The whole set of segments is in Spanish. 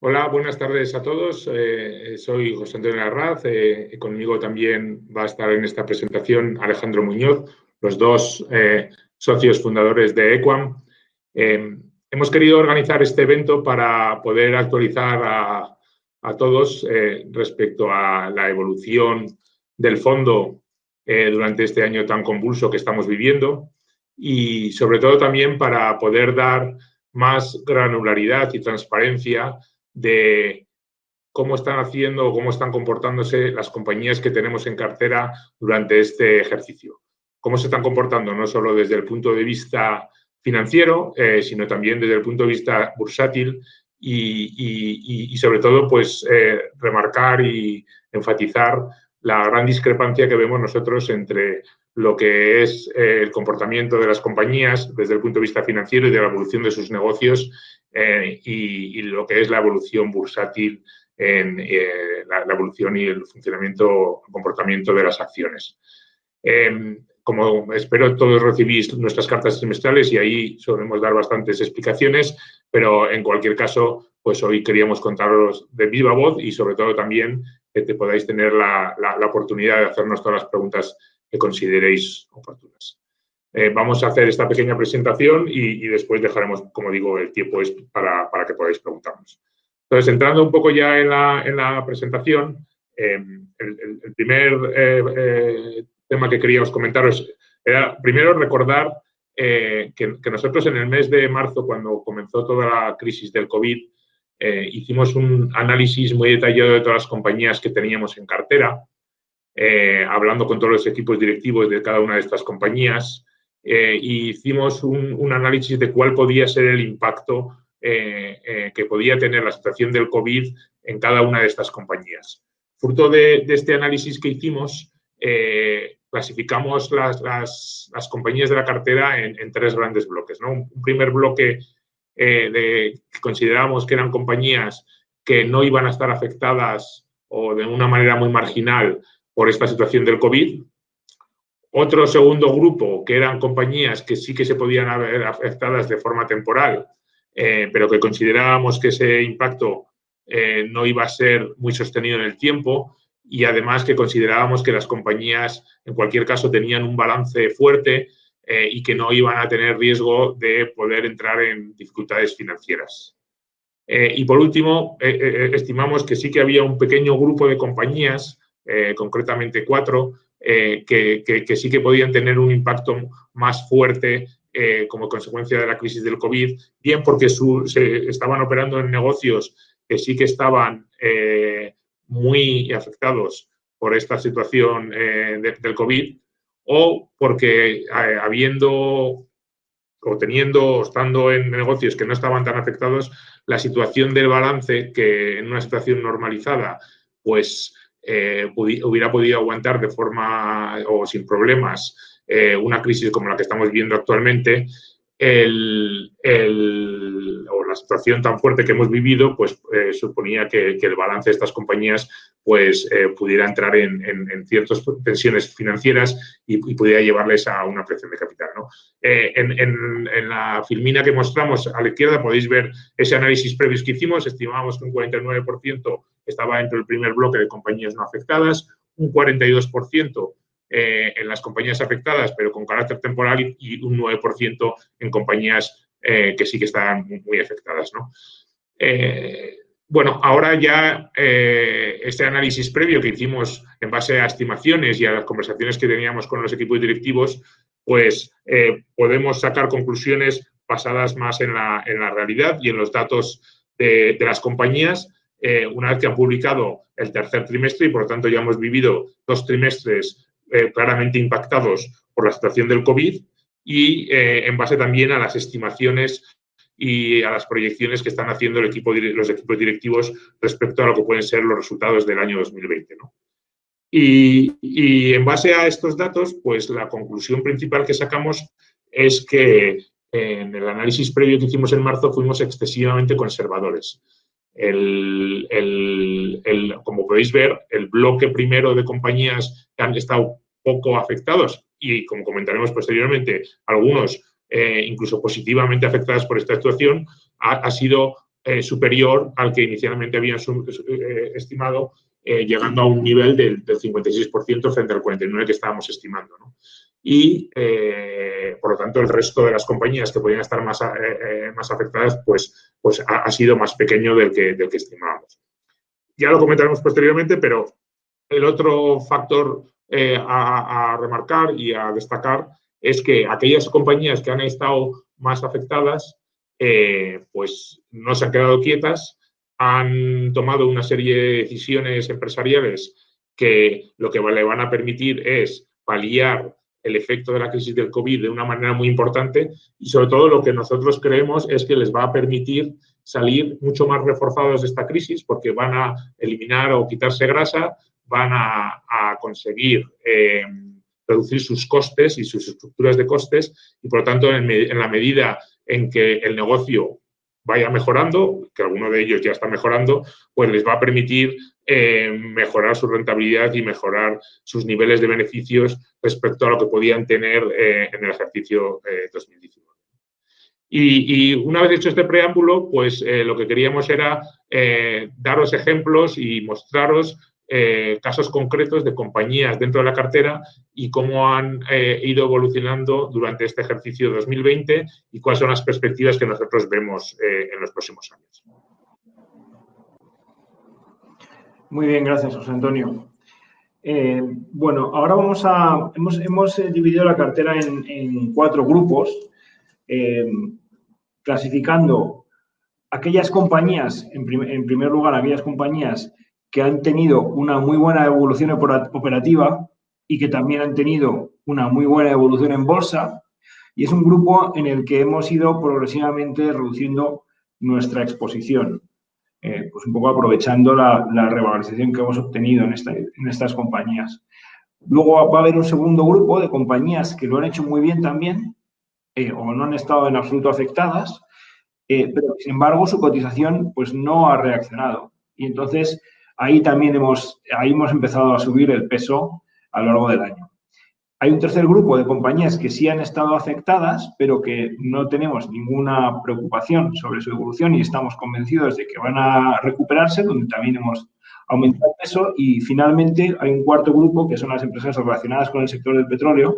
Hola, buenas tardes a todos. Soy José Antonio Larraz. Conmigo también va a estar en esta presentación Alejandro Muñoz, los dos socios fundadores de Equam. Hemos querido organizar este evento para poder actualizar a todos respecto a la evolución del fondo durante este año tan convulso que estamos viviendo y sobre todo también para poder dar más granularidad y transparencia de cómo están haciendo o cómo están comportándose las compañías que tenemos en cartera durante este ejercicio. Cómo se están comportando no solo desde el punto de vista financiero, sino también desde el punto de vista bursátil y sobre todo, pues, remarcar y enfatizar la gran discrepancia que vemos nosotros entre lo que es el comportamiento de las compañías desde el punto de vista financiero y de la evolución de sus negocios y lo que es la evolución bursátil en la evolución y el funcionamiento, el comportamiento de las acciones. Como espero todos recibís nuestras cartas trimestrales y ahí solemos dar bastantes explicaciones, pero en cualquier caso, pues hoy queríamos contaros de viva voz y sobre todo también que te podáis tener la oportunidad de hacernos todas las preguntas que consideréis oportunas. Vamos a hacer esta pequeña presentación y después dejaremos, como digo, el tiempo para que podáis preguntarnos. Entonces, entrando un poco ya en la presentación, el primer tema que queríamos comentaros era, primero, recordar que nosotros en el mes de marzo, cuando comenzó toda la crisis del COVID, hicimos un análisis muy detallado de todas las compañías que teníamos en cartera, hablando con todos los equipos directivos de cada una de estas compañías, y hicimos un análisis de cuál podía ser el impacto que podía tener la situación del COVID en cada una de estas compañías. Fruto de este análisis que hicimos, clasificamos las compañías de la cartera en tres grandes bloques, ¿no? Un primer bloque que considerábamos que eran compañías que no iban a estar afectadas o de una manera muy marginal por esta situación del COVID. Otro segundo grupo, que eran compañías que sí que se podían haber afectadas de forma temporal, pero que considerábamos que ese impacto no iba a ser muy sostenido en el tiempo y además que considerábamos que las compañías en cualquier caso tenían un balance fuerte y que no iban a tener riesgo de poder entrar en dificultades financieras. Y por último, estimamos que sí que había un pequeño grupo de compañías, concretamente 4, que sí que podían tener un impacto más fuerte como consecuencia de la crisis del COVID, bien porque estaban operando en negocios que sí que estaban muy afectados por esta situación del COVID, o porque estando en negocios que no estaban tan afectados, la situación del balance, que en una situación normalizada, pues hubiera podido aguantar de forma o sin problemas una crisis como la que estamos viviendo actualmente, o la situación tan fuerte que hemos vivido, pues suponía que el balance de estas compañías pues pudiera entrar en ciertas tensiones financieras y pudiera llevarles a una presión de capital, ¿no? En la filmina que mostramos a la izquierda podéis ver ese análisis previos que hicimos. Estimábamos que un 49% estaba dentro del primer bloque de compañías no afectadas, un 42% en las compañías afectadas, pero con carácter temporal, y un 9% en compañías que sí que estaban muy afectadas, ¿no? Bueno, ahora ya este análisis previo que hicimos en base a estimaciones y a las conversaciones que teníamos con los equipos directivos, pues podemos sacar conclusiones basadas más en la realidad y en los datos de las compañías, una vez que han publicado el tercer trimestre y, por lo tanto, ya hemos vivido 2 trimestres claramente impactados por la situación del COVID y en base también a las estimaciones y a las proyecciones que están haciendo los equipos directivos respecto a lo que pueden ser los resultados del año 2020, ¿no? Y en base a estos datos, pues la conclusión principal que sacamos es que en el análisis previo que hicimos en marzo fuimos excesivamente conservadores. Como podéis ver, el bloque primero de compañías que han estado poco afectados y, como comentaremos posteriormente, algunos incluso positivamente afectadas por esta situación, ha sido superior al que inicialmente habían estimado, llegando a un nivel del 56% frente al 49% que estábamos estimando, ¿no? Y, por lo tanto, el resto de las compañías que podían estar más afectadas, pues ha sido más pequeño del que estimábamos. Ya lo comentaremos posteriormente, pero el otro factor a remarcar y a destacar es que aquellas compañías que han estado más afectadas, pues no se han quedado quietas, han tomado una serie de decisiones empresariales que lo que le van a permitir es paliar el efecto de la crisis del COVID de una manera muy importante y, sobre todo, lo que nosotros creemos es que les va a permitir salir mucho más reforzados de esta crisis porque van a eliminar o quitarse grasa, van a conseguir reducir sus costes y sus estructuras de costes y, por lo tanto, en la medida en que el negocio vaya mejorando, que alguno de ellos ya está mejorando, pues les va a permitir mejorar su rentabilidad y mejorar sus niveles de beneficios respecto a lo que podían tener en el ejercicio 2019. Y una vez hecho este preámbulo, pues lo que queríamos era daros ejemplos y mostraros casos concretos de compañías dentro de la cartera y cómo han ido evolucionando durante este ejercicio 2020 y cuáles son las perspectivas que nosotros vemos en los próximos años. Muy bien, gracias, José Antonio. Bueno, ahora hemos dividido la cartera en 4 grupos, clasificando aquellas compañías, en primer lugar, aquellas compañías que han tenido una muy buena evolución operativa y que también han tenido una muy buena evolución en bolsa, y es un grupo en el que hemos ido progresivamente reduciendo nuestra exposición, pues un poco aprovechando la revalorización que hemos obtenido en estas compañías. Luego va a haber un segundo grupo de compañías que lo han hecho muy bien también, o no han estado en absoluto afectadas, pero sin embargo su cotización pues no ha reaccionado. Y entonces ahí también hemos empezado a subir el peso a lo largo del año. Hay un tercer grupo de compañías que sí han estado afectadas, pero que no tenemos ninguna preocupación sobre su evolución y estamos convencidos de que van a recuperarse, donde también hemos aumentado el peso. Y finalmente hay un cuarto grupo que son las empresas relacionadas con el sector del petróleo,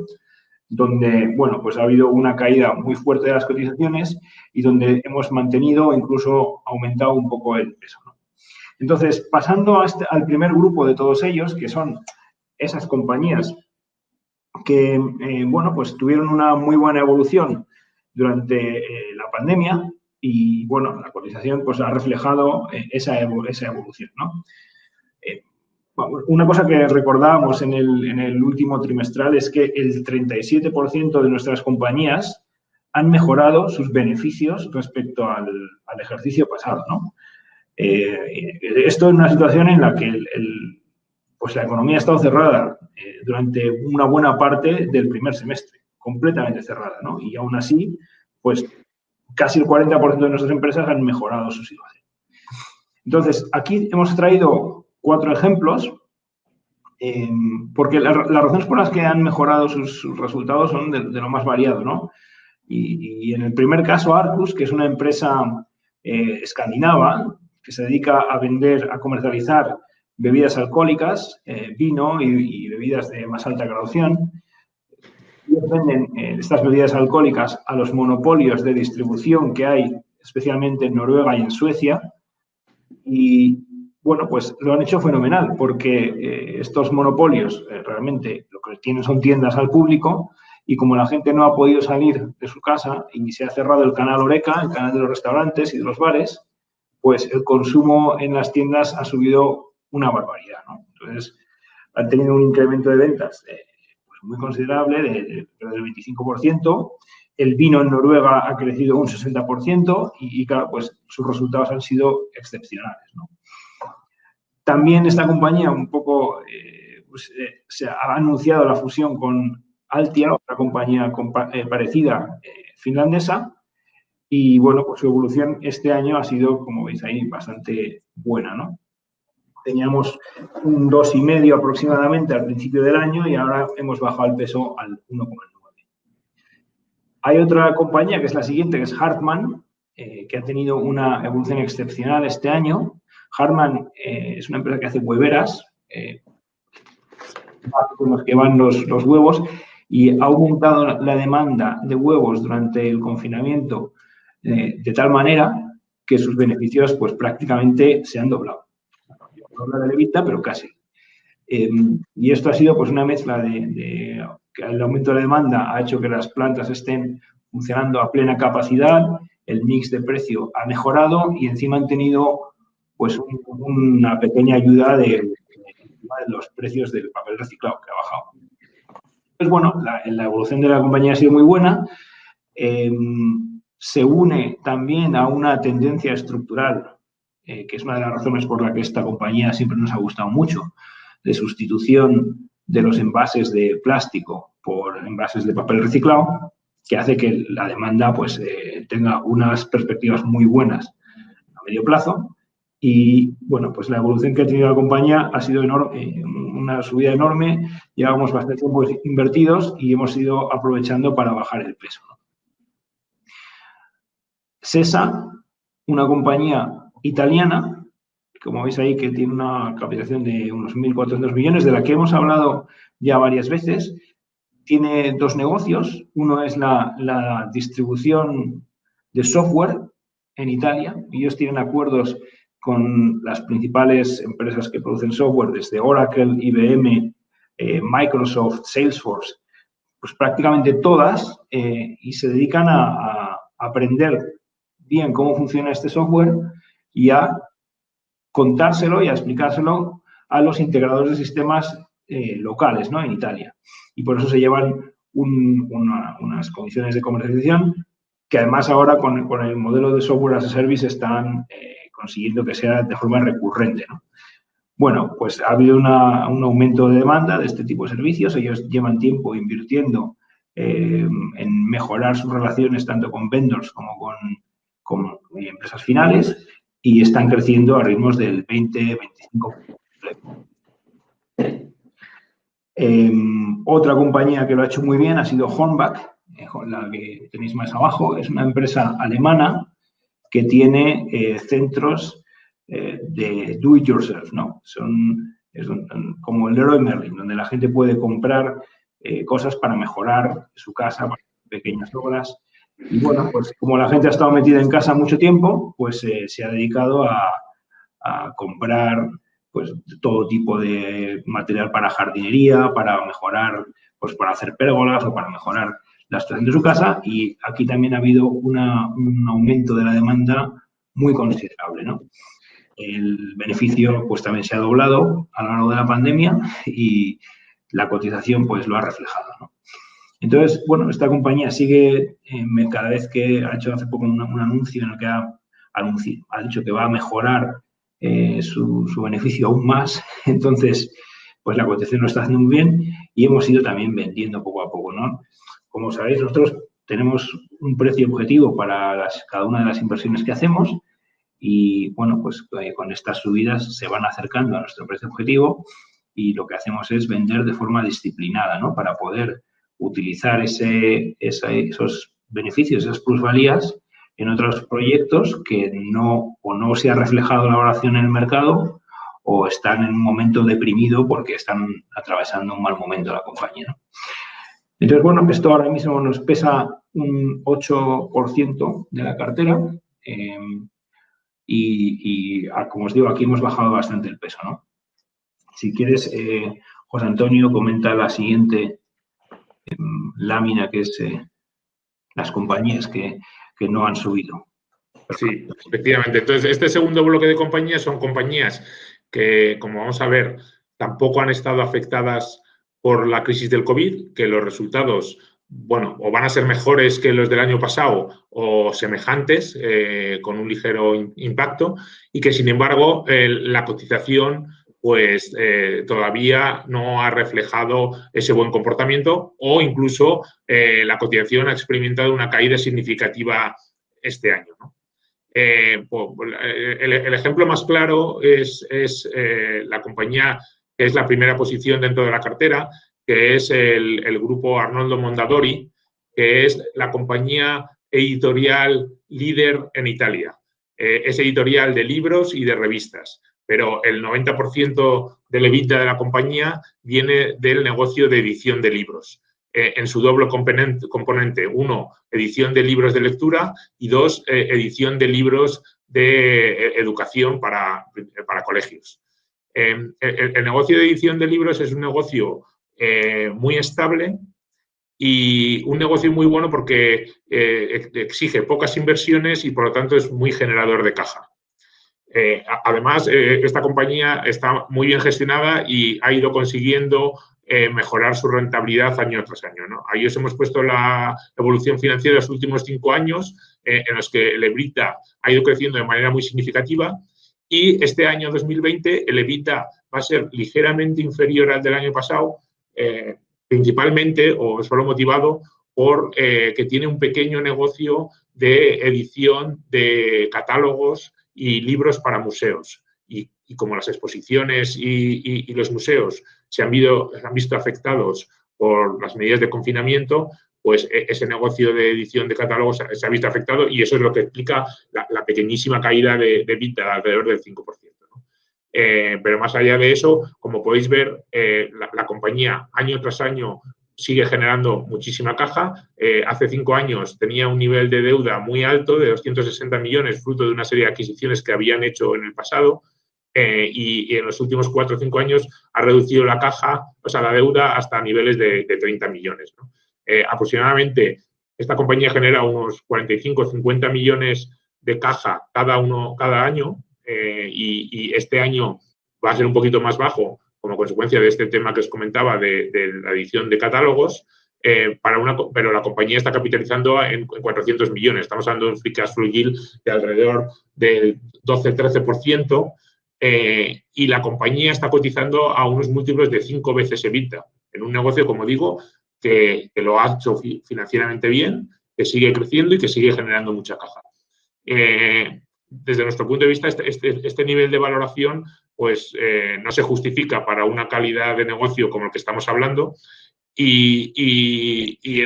donde, bueno, pues ha habido una caída muy fuerte de las cotizaciones y donde hemos mantenido o incluso aumentado un poco el peso, ¿no? Entonces, pasando al primer grupo de todos ellos, que son esas compañías que, bueno, pues tuvieron una muy buena evolución durante la pandemia y, bueno, la cotización pues ha reflejado esa evolución, ¿no? Una cosa que recordábamos en el último trimestral es que el 37% de nuestras compañías han mejorado sus beneficios respecto al ejercicio pasado, ¿no? Esto en una situación en la que pues la economía ha estado cerrada durante una buena parte del primer semestre, completamente cerrada, ¿no? Y aún así, pues casi el 40% de nuestras empresas han mejorado su situación. Entonces, aquí hemos traído 4 ejemplos, porque las razones por las que han mejorado sus resultados son de lo más variado, ¿no? Y en el primer caso, Arcus, que es una empresa escandinava que se dedica a comercializar bebidas alcohólicas, vino y bebidas de más alta graduación. Ellos venden estas bebidas alcohólicas a los monopolios de distribución que hay, especialmente en Noruega y en Suecia. Y, bueno, pues lo han hecho fenomenal porque estos monopolios realmente lo que tienen son tiendas al público y como la gente no ha podido salir de su casa y se ha cerrado el canal HoReCa, el canal de los restaurantes y de los bares, pues el consumo en las tiendas ha subido una barbaridad, ¿no? Entonces, han tenido un incremento de ventas pues muy considerable, del 25%. El vino en Noruega ha crecido un 60% y claro, pues sus resultados han sido excepcionales, ¿no? También esta compañía un poco se ha anunciado la fusión con Altia, otra compañía parecida finlandesa, y bueno, pues su evolución este año ha sido, como veis ahí, bastante buena, ¿no? Teníamos un 2,5 aproximadamente al principio del año y ahora hemos bajado el peso al 1,9. Hay otra compañía que es la siguiente, que es Hartmann, que ha tenido una evolución excepcional este año. Harman es una empresa que hace hueveras, con los que van los huevos, y ha aumentado la demanda de huevos durante el confinamiento de tal manera que sus beneficios pues prácticamente se han doblado. No habla de EBITDA, pero casi. Y esto ha sido pues una mezcla de que el aumento de la demanda ha hecho que las plantas estén funcionando a plena capacidad, el mix de precio ha mejorado y encima han tenido pues una pequeña ayuda de los precios del papel reciclado, que ha bajado. Pues bueno, la evolución de la compañía ha sido muy buena. Se une también a una tendencia estructural, que es una de las razones por la que esta compañía siempre nos ha gustado mucho, de sustitución de los envases de plástico por envases de papel reciclado, que hace que la demanda pues, tenga unas perspectivas muy buenas a medio plazo. Y, bueno, pues la evolución que ha tenido la compañía ha sido enorme, una subida enorme. Llevamos bastante tiempo invertidos y hemos ido aprovechando para bajar el peso, ¿no? SESA, una compañía italiana, como veis ahí, que tiene una capitalización de unos 1.400 millones, de la que hemos hablado ya varias veces. Tiene dos negocios. Uno es la distribución de software en Italia. Ellos tienen acuerdos con las principales empresas que producen software, desde Oracle, IBM, Microsoft, Salesforce, pues prácticamente todas, y se dedican a aprender bien cómo funciona este software y a contárselo y a explicárselo a los integradores de sistemas locales, ¿no? En Italia. Y por eso se llevan unas condiciones de comercialización que además ahora con el modelo de software as a service están consiguiendo que sea de forma recurrente, ¿no? Bueno, pues ha habido un aumento de demanda de este tipo de servicios. Ellos llevan tiempo invirtiendo en mejorar sus relaciones tanto con vendors como con empresas finales y están creciendo a ritmos del 20-25%. Otra compañía que lo ha hecho muy bien ha sido Hornbach, la que tenéis más abajo. Es una empresa alemana que tiene centros de do it yourself, ¿no? Es como el Leroy Merlin, donde la gente puede comprar cosas para mejorar su casa, pequeñas obras. Y bueno, pues como la gente ha estado metida en casa mucho tiempo, pues se ha dedicado a comprar pues todo tipo de material para jardinería, para mejorar, pues para hacer pérgolas o para mejorar la situación de su casa. Y aquí también ha habido un aumento de la demanda muy considerable, ¿no? El beneficio pues también se ha doblado a lo largo de la pandemia y la cotización pues lo ha reflejado, ¿no? Entonces, bueno, esta compañía sigue, cada vez que ha hecho hace poco un anuncio en el que ha dicho que va a mejorar su beneficio aún más. Entonces, pues la cotización lo está haciendo muy bien y hemos ido también vendiendo poco a poco, ¿no? Como sabéis, nosotros tenemos un precio objetivo para cada una de las inversiones que hacemos y, bueno, pues con estas subidas se van acercando a nuestro precio objetivo y lo que hacemos es vender de forma disciplinada, ¿no? Para poder utilizar esos beneficios, esas plusvalías en otros proyectos que no se ha reflejado la valoración en el mercado o están en un momento deprimido porque están atravesando un mal momento la compañía, ¿no? Entonces, bueno, esto ahora mismo nos pesa un 8% de la cartera como os digo, aquí hemos bajado bastante el peso, ¿no? Si quieres, José Antonio, comenta la siguiente lámina, que es las compañías que no han subido. Sí, efectivamente. Entonces, este segundo bloque de compañías son compañías que, como vamos a ver, tampoco han estado afectadas por la crisis del COVID, que los resultados, bueno, o van a ser mejores que los del año pasado o semejantes, con un ligero impacto, y que, sin embargo, la cotización pues todavía no ha reflejado ese buen comportamiento o incluso la cotización ha experimentado una caída significativa este año, ¿no? El ejemplo más claro es la compañía que es la primera posición dentro de la cartera, que es el grupo Arnoldo Mondadori, que es la compañía editorial líder en Italia. Es editorial de libros y de revistas, pero el 90% del EBITDA de la compañía viene del negocio de edición de libros. En su doble componente, uno, edición de libros de lectura y dos, edición de libros de educación para colegios. El negocio de edición de libros es un negocio muy estable y un negocio muy bueno porque exige pocas inversiones y, por lo tanto, es muy generador de caja. Además, esta compañía está muy bien gestionada y ha ido consiguiendo mejorar su rentabilidad año tras año, ¿no? Ahí os hemos puesto la evolución financiera de los últimos 5 años, en los que el EBITDA ha ido creciendo de manera muy significativa, y este año 2020 el EBITDA va a ser ligeramente inferior al del año pasado, principalmente o solo motivado por que tiene un pequeño negocio de edición de catálogos y libros para museos. Y como las exposiciones y los museos se han visto afectados por las medidas de confinamiento, pues ese negocio de edición de catálogos se ha visto afectado, y eso es lo que explica la pequeñísima caída de EBITDA, alrededor del 5%. ¿no? Pero más allá de eso, como podéis ver, la compañía año tras año sigue generando muchísima caja. Hace 5 años tenía un nivel de deuda muy alto, de 260 millones, fruto de una serie de adquisiciones que habían hecho en el pasado, y en los últimos 4 o 5 años ha reducido la caja, o sea, la deuda, hasta niveles de 30 millones. ¿no? Aproximadamente, esta compañía genera unos 45 o 50 millones de caja cada año, y este año va a ser un poquito más bajo como consecuencia de este tema que os comentaba de la edición de catálogos, pero la compañía está capitalizando en 400 millones. Estamos hablando de un free cash flow yield de alrededor del 12-13%, y la compañía está cotizando a unos múltiplos de 5 veces EBITDA, en un negocio, como digo, que lo ha hecho financieramente bien, que sigue creciendo y que sigue generando mucha caja. Desde nuestro punto de vista, este nivel de valoración pues no se justifica para una calidad de negocio como el que estamos hablando, y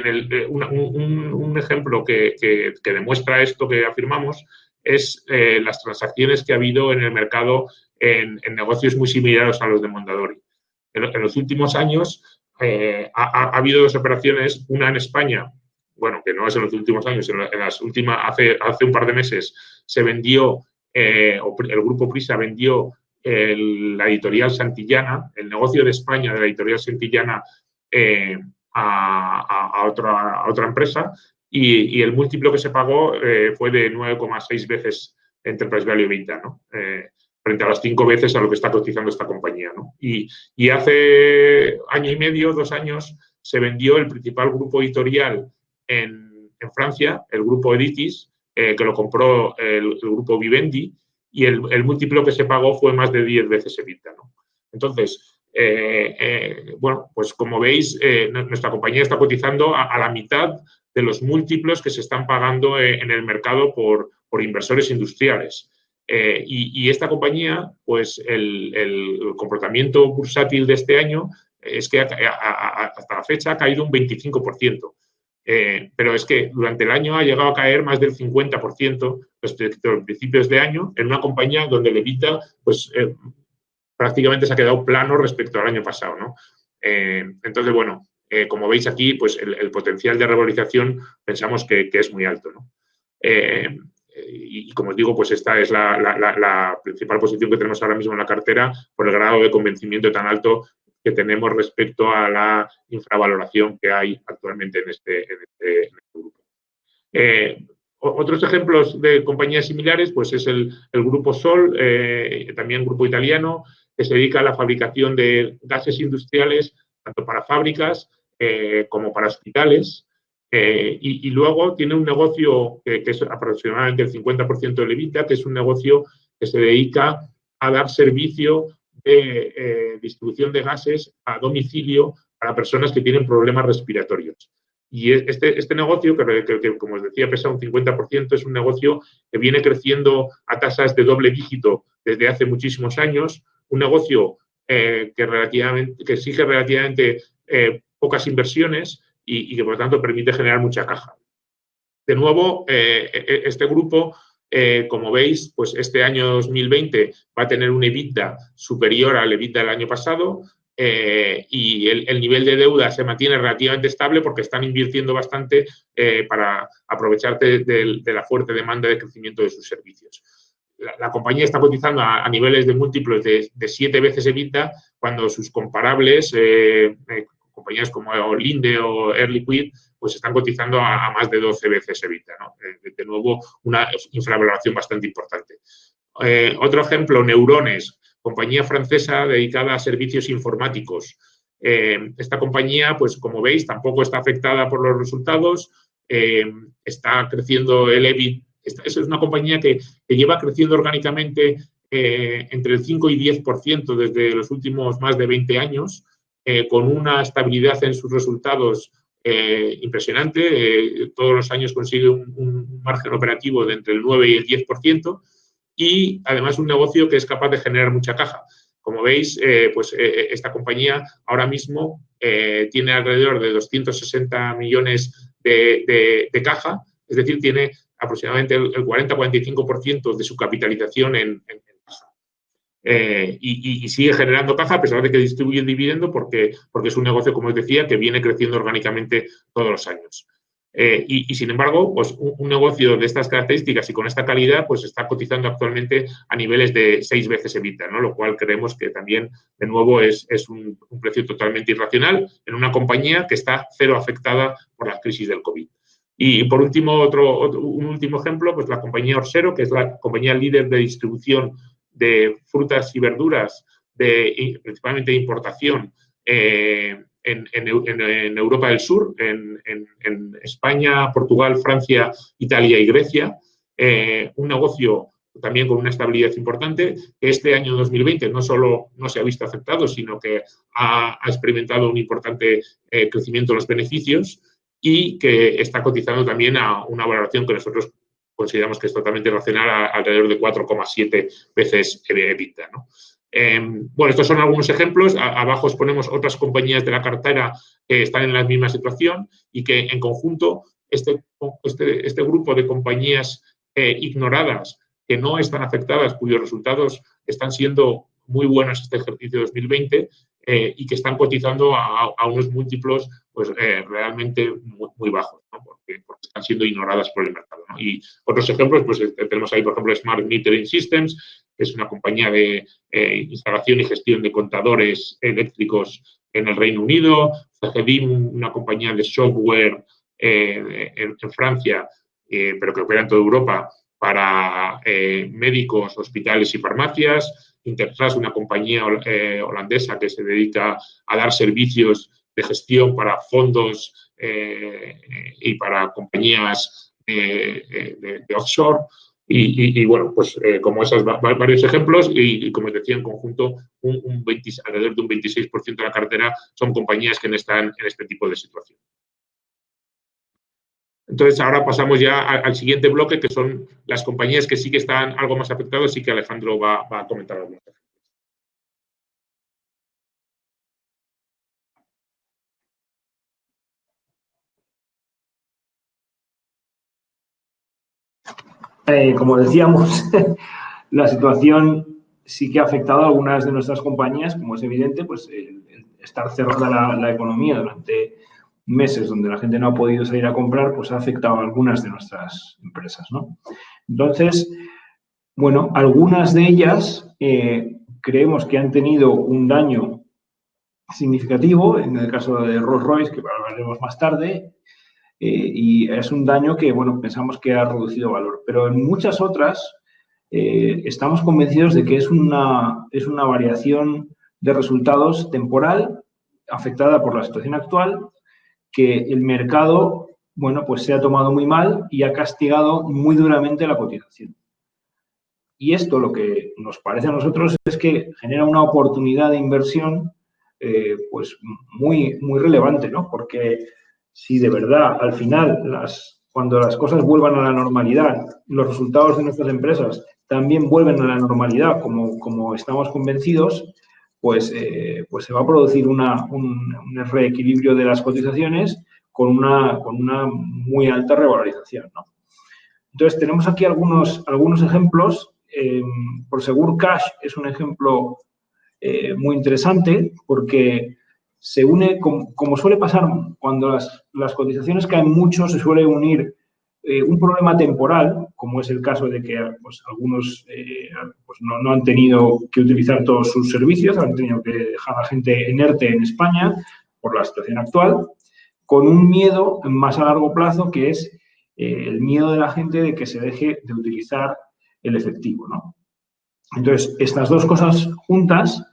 un ejemplo que demuestra esto que afirmamos es las transacciones que ha habido en el mercado en negocios muy similares a los de Mondadori. En los últimos años ha habido 2 operaciones, una en España, bueno, que no es en los últimos años, en las últimas, hace un par de meses se vendió, el grupo Prisa vendió la editorial Santillana, el negocio de España de la editorial Santillana, a otra empresa, y el múltiplo que se pagó fue de 9,6 veces Enterprise Value EBITDA, ¿no? Frente a las 5 veces a lo que está cotizando esta compañía, ¿no? Y hace año y medio, 2 años, se vendió el principal grupo editorial en Francia, el grupo Editis, que lo compró el grupo Vivendi, y el múltiplo que se pagó fue más de 10 veces EBITDA, ¿no? Entonces, bueno, pues como veis, nuestra compañía está cotizando a la mitad de los múltiplos que se están pagando en el mercado por inversores industriales. Y esta compañía, pues el comportamiento bursátil de este año es que hasta la fecha ha caído un 25%. Pero es que durante el año ha llegado a caer más del 50% respecto a los principios de año, en una compañía donde el EBITDA, pues, prácticamente se ha quedado plano respecto al año pasado, ¿no? Entonces, bueno, como veis aquí, pues el potencial de revalorización pensamos que es muy alto, ¿no? Y como os digo, pues esta es la principal posición que tenemos ahora mismo en la cartera, por el grado de convencimiento tan alto que tenemos respecto a la infravaloración que hay actualmente en este grupo. Otros ejemplos de compañías similares, pues es el grupo Sol, también grupo italiano, que se dedica a la fabricación de gases industriales, tanto para fábricas como para hospitales. Y luego tiene un negocio que es aproximadamente el 50% del EBITDA, que es un negocio que se dedica a dar servicio de distribución de gases a domicilio para personas que tienen problemas respiratorios. Y este negocio, que como os decía pesa un 50%, es un negocio que viene creciendo a tasas de doble dígito desde hace muchísimos años, un negocio que exige relativamente pocas inversiones y que, por lo tanto, permite generar mucha caja. de nuevo, este grupo, como veis, pues este año 2020 va a tener un EBITDA superior al EBITDA del año pasado, y el nivel de deuda se mantiene relativamente estable porque están invirtiendo bastante para aprovechar de la fuerte demanda de crecimiento de sus servicios. La compañía está cotizando a niveles de múltiplos de 7 veces EBITDA, cuando sus comparables, compañías como Linde o Air Liquide, pues están cotizando a más de 12 veces EBITDA, ¿no? De nuevo, una infravaloración bastante importante. Otro ejemplo, Neurones, compañía francesa dedicada a servicios informáticos. Esta compañía, pues como veis, tampoco está afectada por los resultados, está creciendo el EBIT. Es una compañía que lleva creciendo orgánicamente entre el 5 y 10% desde los últimos más de 20 años, con una estabilidad en sus resultados impresionante. Todos los años consigue un margen operativo de entre el 9 y el 10%, y además un negocio que es capaz de generar mucha caja. Como veis, esta compañía ahora mismo tiene alrededor de 260 millones de caja, es decir, tiene aproximadamente el 40-45% de su capitalización en caja. Y sigue generando caja a pesar de que distribuye el dividendo, porque es un negocio, como os decía, que viene creciendo orgánicamente todos los años. Y sin embargo, pues un negocio de estas características y con esta calidad, pues está cotizando actualmente a niveles de 6 veces EBITDA, ¿no? Lo cual creemos que también, de nuevo, es un precio totalmente irracional en una compañía que está cero afectada por la crisis del COVID. Y por último, un último ejemplo, pues la compañía Orsero, que es la compañía líder de distribución de frutas y verduras, principalmente de importación, en Europa del Sur, en España, Portugal, Francia, Italia y Grecia. Un negocio también con una estabilidad importante, que este año 2020 no solo no se ha visto afectado, sino que ha experimentado un importante crecimiento en los beneficios, y que está cotizando también a una valoración que nosotros consideramos que es totalmente racional, alrededor de 4,7 veces EBITDA, ¿no? Bueno, estos son algunos ejemplos. Abajo os ponemos otras compañías de la cartera que están en la misma situación y que, en conjunto, este grupo de compañías ignoradas, que no están afectadas, cuyos resultados están siendo muy buenos este ejercicio 2020, y que están cotizando a unos múltiplos pues realmente muy bajos, ¿no? Porque están siendo ignoradas por el mercado, ¿no? Y otros ejemplos, pues tenemos ahí, por ejemplo, Smart Metering Systems, que es una compañía de instalación y gestión de contadores eléctricos en el Reino Unido, CGDIM, una compañía de software en Francia, pero que opera en toda Europa para médicos, hospitales y farmacias. Intertrust, una compañía holandesa que se dedica a dar servicios de gestión para fondos y para compañías de offshore. Y bueno, pues como esos varios ejemplos, y como os decía, en conjunto, alrededor de un 26% de la cartera son compañías que están en este tipo de situación. Entonces, ahora pasamos ya al siguiente bloque, que son las compañías que sí que están algo más afectadas y que Alejandro va a comentar algunas. Como decíamos, la situación sí que ha afectado a algunas de nuestras compañías, como es evidente, pues el estar cerrada la economía durante meses donde la gente no ha podido salir a comprar, pues ha afectado a algunas de nuestras empresas, ¿no? Entonces, bueno, algunas de ellas creemos que han tenido un daño significativo, en el caso de Rolls-Royce, que hablaremos más tarde, y es un daño que, bueno, pensamos que ha reducido valor. Pero en muchas otras estamos convencidos de que es una variación de resultados temporal afectada por la situación actual, que el mercado, bueno, pues se ha tomado muy mal y ha castigado muy duramente la cotización. Y esto, lo que nos parece a nosotros, es que genera una oportunidad de inversión pues muy relevante, ¿no? Porque si de verdad, al final, cuando las cosas vuelvan a la normalidad, los resultados de nuestras empresas también vuelven a la normalidad, como estamos convencidos, pues se va a producir un reequilibrio de las cotizaciones, con una muy alta revalorización, ¿no? Entonces, tenemos aquí algunos ejemplos. Prosegur Cash es un ejemplo muy interesante porque se une, como suele pasar cuando las cotizaciones caen mucho, se suele unir un problema temporal, como es el caso de que pues, algunos pues no han tenido que utilizar todos sus servicios, han tenido que dejar a la gente en ERTE en España por la situación actual, con un miedo más a largo plazo que es el miedo de la gente de que se deje de utilizar el efectivo, ¿no? Entonces, estas dos cosas juntas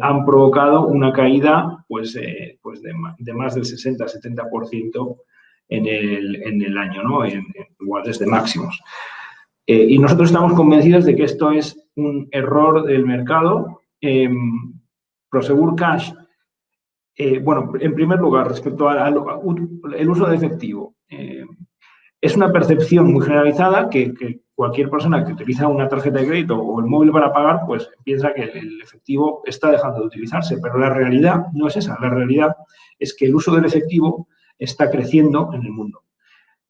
han provocado una caída pues de más del 60-70% en el año, ¿no? Igual desde máximos. Y nosotros estamos convencidos de que esto es un error del mercado. Prosegur Cash, bueno, en primer lugar, respecto al uso de efectivo, es una percepción muy generalizada que cualquier persona que utiliza una tarjeta de crédito o el móvil para pagar, pues piensa que el efectivo está dejando de utilizarse, pero la realidad no es esa. La realidad es que el uso del efectivo está creciendo en el mundo.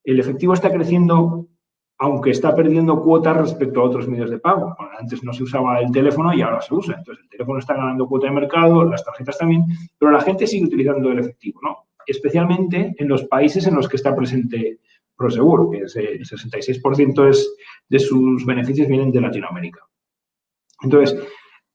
El efectivo está creciendo, aunque está perdiendo cuotas respecto a otros medios de pago. Bueno, antes no se usaba el teléfono y ahora se usa. Entonces, el teléfono está ganando cuota de mercado, las tarjetas también, pero la gente sigue utilizando el efectivo, ¿no? Especialmente en los países en los que está presente Prosegur, que es el 66% de sus beneficios vienen de Latinoamérica. Entonces,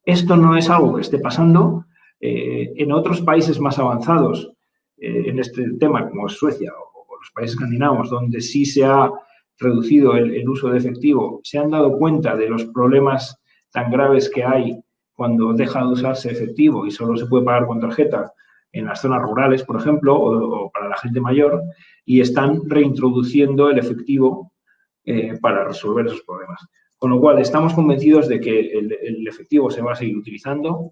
esto no es algo que esté pasando en otros países más avanzados en este tema, como es Suecia o los países escandinavos, donde sí se ha reducido el uso de efectivo, se han dado cuenta de los problemas tan graves que hay cuando deja de usarse efectivo y solo se puede pagar con tarjeta en las zonas rurales, por ejemplo, o para la gente mayor, y están reintroduciendo el efectivo para resolver esos problemas. Con lo cual, estamos convencidos de que el efectivo se va a seguir utilizando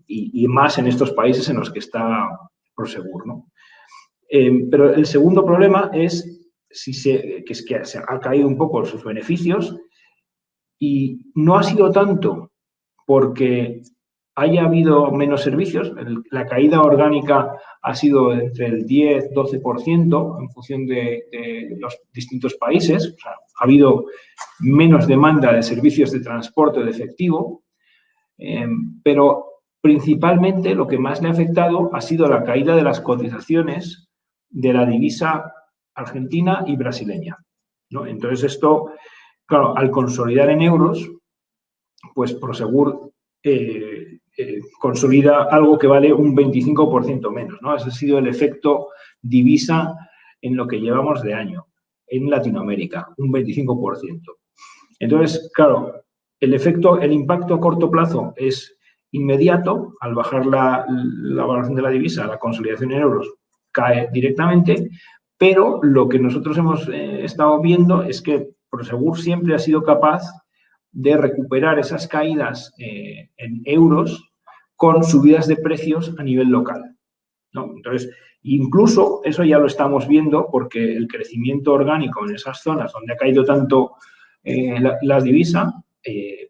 y más en estos países en los que está Prosegur, ¿no? Pero el segundo problema es que se ha caído un poco sus beneficios y no ha sido tanto porque haya habido menos servicios. La caída orgánica ha sido entre el 10-12% en función de los distintos países. O sea, ha habido menos demanda de servicios de transporte de efectivo, pero principalmente lo que más le ha afectado ha sido la caída de las cotizaciones de la divisa argentina y brasileña, ¿no? Entonces, esto, claro, al consolidar en euros, pues Prosegur consolida algo que vale un 25% menos, ¿no? Ese ha sido el efecto divisa en lo que llevamos de año en Latinoamérica, un 25%. Entonces, claro, el impacto a corto plazo es inmediato. Al bajar la valoración de la divisa, la consolidación en euros cae directamente, pero lo que nosotros hemos estado viendo es que Prosegur siempre ha sido capaz de recuperar esas caídas en euros con subidas de precios a nivel local, ¿no? Entonces, incluso eso ya lo estamos viendo porque el crecimiento orgánico en esas zonas donde ha caído tanto la divisa,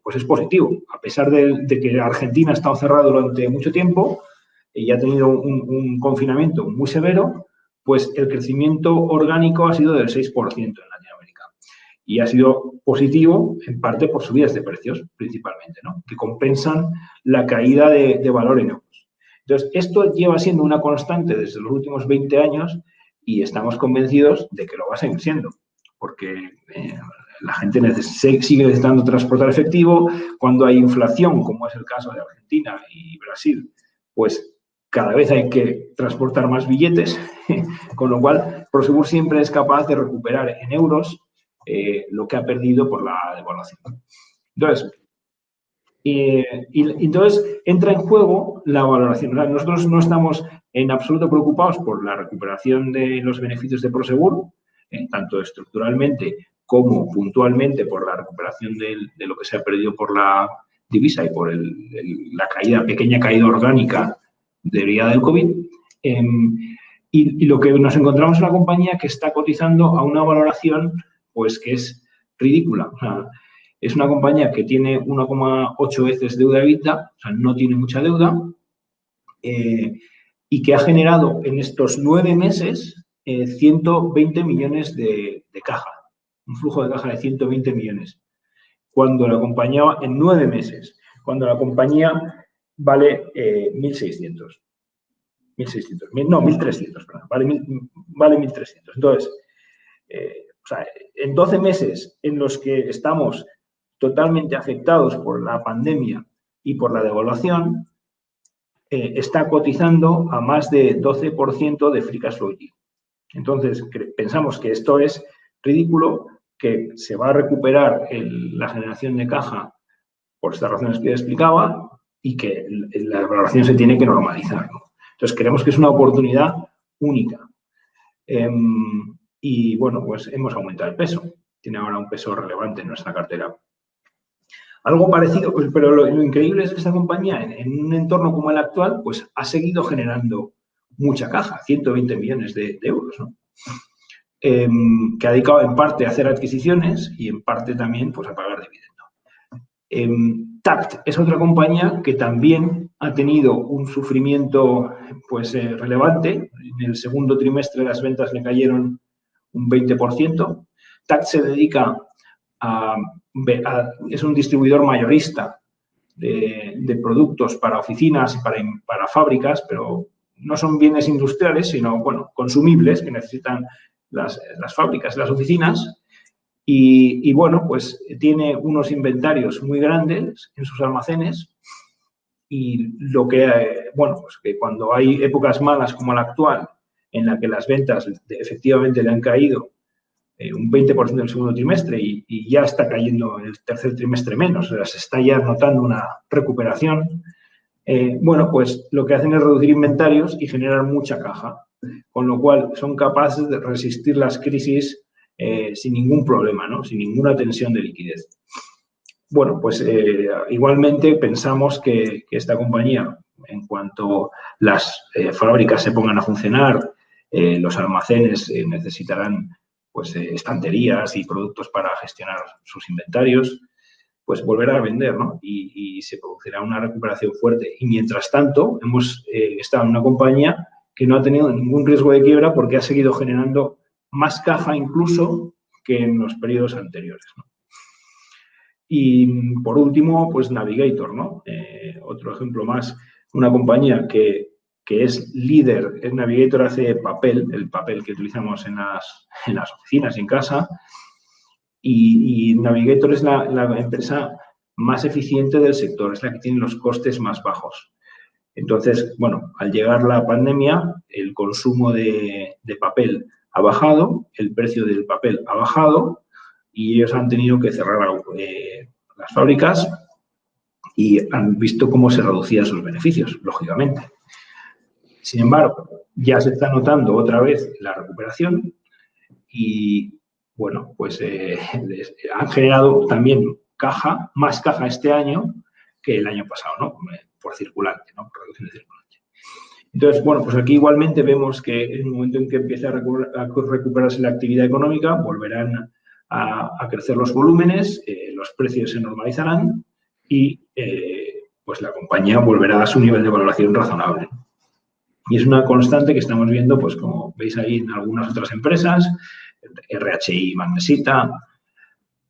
pues es positivo. A pesar de que Argentina ha estado cerrado durante mucho tiempo y ha tenido un confinamiento muy severo, pues el crecimiento orgánico ha sido del 6% en Latinoamérica. Y ha sido positivo, en parte, por subidas de precios, principalmente, ¿no? Que compensan la caída de valor en euros. Entonces, esto lleva siendo una constante desde los últimos 20 años y estamos convencidos de que lo va a seguir siendo, porque la gente sigue necesitando transportar efectivo. Cuando hay inflación, como es el caso de Argentina y Brasil, pues cada vez hay que transportar más billetes, con lo cual Prosegur siempre es capaz de recuperar en euros lo que ha perdido por la devaluación. Entonces, entonces entra en juego la valoración. O sea, nosotros no estamos en absoluto preocupados por la recuperación de los beneficios de Prosegur, tanto estructuralmente como puntualmente por la recuperación de lo que se ha perdido por la divisa y por la pequeña caída orgánica derivada del COVID. Y lo que nos encontramos es una compañía que está cotizando a una valoración pues que es ridícula. O sea, es una compañía que tiene 1,8 veces deuda EBITDA, o sea, no tiene mucha deuda, y que ha generado en estos 9 meses 120 millones de caja, un flujo de caja de 120 millones, cuando la compañía, en 9 meses, cuando la compañía vale 1.600. 1.600, no, 1.300, perdón, vale 1.300. Entonces, o sea, en 12 meses en los que estamos totalmente afectados por la pandemia y por la devaluación, está cotizando a más de 12% de free cash flow yield. Entonces, pensamos que esto es ridículo, que se va a recuperar la generación de caja por estas razones que yo explicaba y que la valoración se tiene que normalizar, ¿no? Entonces, creemos que es una oportunidad única. Y, bueno, pues hemos aumentado el peso. Tiene ahora un peso relevante en nuestra cartera. Algo parecido, pues, pero lo increíble es que esta compañía, en un entorno como el actual, pues ha seguido generando mucha caja, 120 millones de euros, ¿no? Que ha dedicado en parte a hacer adquisiciones y en parte también pues, a pagar dividendo. TACT es otra compañía que también ha tenido un sufrimiento pues, relevante. En el segundo trimestre las ventas le cayeron un 20%. TACT se dedica es un distribuidor mayorista de productos para oficinas y para fábricas, pero no son bienes industriales, sino, bueno, consumibles que necesitan las fábricas y las oficinas. Y, bueno, pues tiene unos inventarios muy grandes en sus almacenes y lo que, bueno, pues que cuando hay épocas malas como la actual, en la que las ventas efectivamente le han caído un 20% en el segundo trimestre y ya está cayendo en el tercer trimestre menos, o sea, se está ya notando una recuperación, bueno, pues lo que hacen es reducir inventarios y generar mucha caja, con lo cual son capaces de resistir las crisis sin ningún problema, ¿no? Sin ninguna tensión de liquidez. Bueno, pues igualmente pensamos que esta compañía, en cuanto las fábricas se pongan a funcionar, los almacenes necesitarán pues, estanterías y productos para gestionar sus inventarios, pues volverá a vender, ¿no? Y se producirá una recuperación fuerte. Y mientras tanto, hemos estado en una compañía que no ha tenido ningún riesgo de quiebra porque ha seguido generando más caja incluso que en los periodos anteriores, ¿no? Y por último, pues Navigator, ¿no? Otro ejemplo más, una compañía que es líder. Navigator hace papel, el papel que utilizamos en las oficinas y en casa, y Navigator es la empresa más eficiente del sector, es la que tiene los costes más bajos. Entonces, bueno, al llegar la pandemia, el consumo de papel ha bajado, el precio del papel ha bajado y ellos han tenido que cerrar las fábricas y han visto cómo se reducían sus beneficios, lógicamente. Sin embargo, ya se está notando otra vez la recuperación y, bueno, pues han generado también caja, más caja este año que el año pasado, ¿no? Por circulante, ¿no? Por reducción de circulante. Entonces, bueno, pues aquí igualmente vemos que en el momento en que empiece a recuperarse la actividad económica, volverán a crecer los volúmenes, los precios se normalizarán y pues la compañía volverá a su nivel de valoración razonable. Y es una constante que estamos viendo, pues como veis ahí en algunas otras empresas, RHI Magnesita,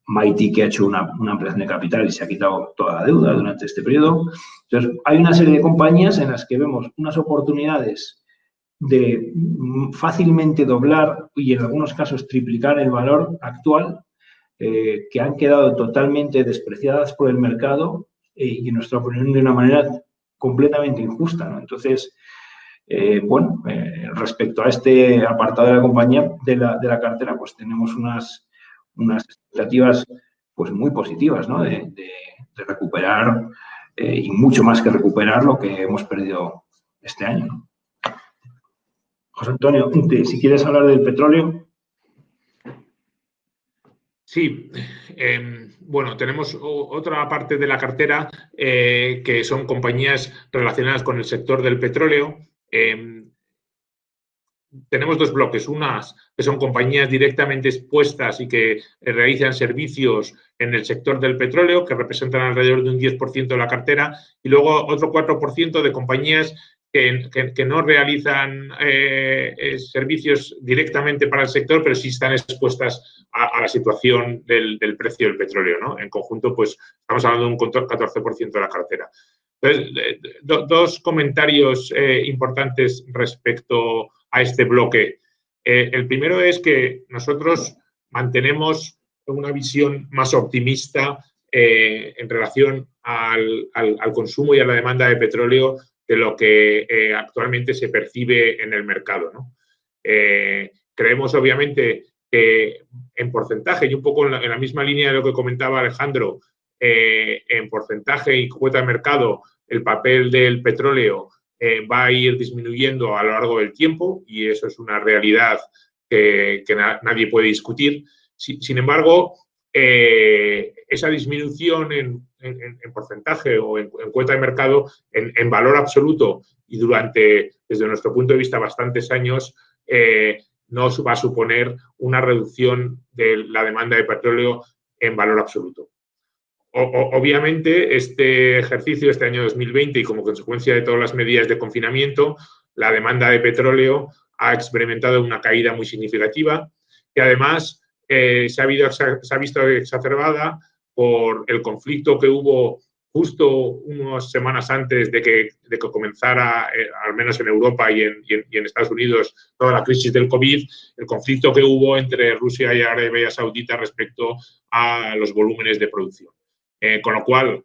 Mighty, que ha hecho una ampliación de capital y se ha quitado toda la deuda durante este periodo. Entonces, hay una serie de compañías en las que vemos unas oportunidades de fácilmente doblar y en algunos casos triplicar el valor actual, que han quedado totalmente despreciadas por el mercado y en nuestra opinión de una manera completamente injusta, ¿no? Entonces, bueno, respecto a este apartado de la compañía, de la cartera, pues tenemos unas expectativas pues muy positivas, ¿no? De recuperar y mucho más que recuperar lo que hemos perdido este año, ¿no? José Antonio, si quieres hablar del petróleo. Sí, bueno, tenemos otra parte de la cartera que son compañías relacionadas con el sector del petróleo. Tenemos dos bloques, unas que son compañías directamente expuestas y que realizan servicios en el sector del petróleo, que representan alrededor de un 10% de la cartera, y luego otro 4% de compañías que no realizan servicios directamente para el sector, pero sí están expuestas a la situación del precio del petróleo, ¿no? En conjunto, pues estamos hablando de un 14% de la cartera. Entonces, dos comentarios importantes respecto a este bloque. El primero es que nosotros mantenemos una visión más optimista en relación al consumo y a la demanda de petróleo de lo que actualmente se percibe en el mercado, ¿no? Creemos, obviamente, que en porcentaje, y un poco en la misma línea de lo que comentaba Alejandro, en porcentaje y cuota de mercado, el papel del petróleo va a ir disminuyendo a lo largo del tiempo, y eso es una realidad que nadie puede discutir. Sin embargo, esa disminución en porcentaje o en cuota de mercado, en valor absoluto y desde nuestro punto de vista, bastantes años, no va a suponer una reducción de la demanda de petróleo en valor absoluto. Obviamente, este ejercicio, este año 2020, y como consecuencia de todas las medidas de confinamiento, la demanda de petróleo ha experimentado una caída muy significativa, que además se ha visto exacerbada por el conflicto que hubo justo unas semanas antes de que comenzara, al menos en Europa y en Estados Unidos, toda la crisis del COVID, el conflicto que hubo entre Rusia y Arabia Saudita respecto a los volúmenes de producción. Con lo cual,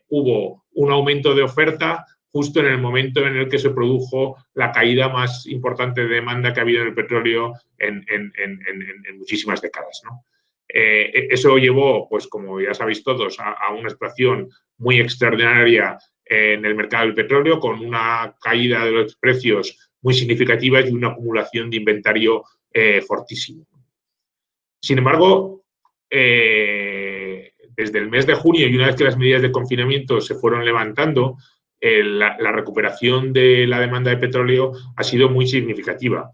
hubo un aumento de oferta justo en el momento en el que se produjo la caída más importante de demanda que ha habido en el petróleo en muchísimas décadas, ¿no? Eso llevó, pues como ya sabéis todos, a una situación muy extraordinaria en el mercado del petróleo, con una caída de los precios muy significativa y una acumulación de inventario fortísimo. Sin embargo, desde el mes de junio, y una vez que las medidas de confinamiento se fueron levantando, la recuperación de la demanda de petróleo ha sido muy significativa.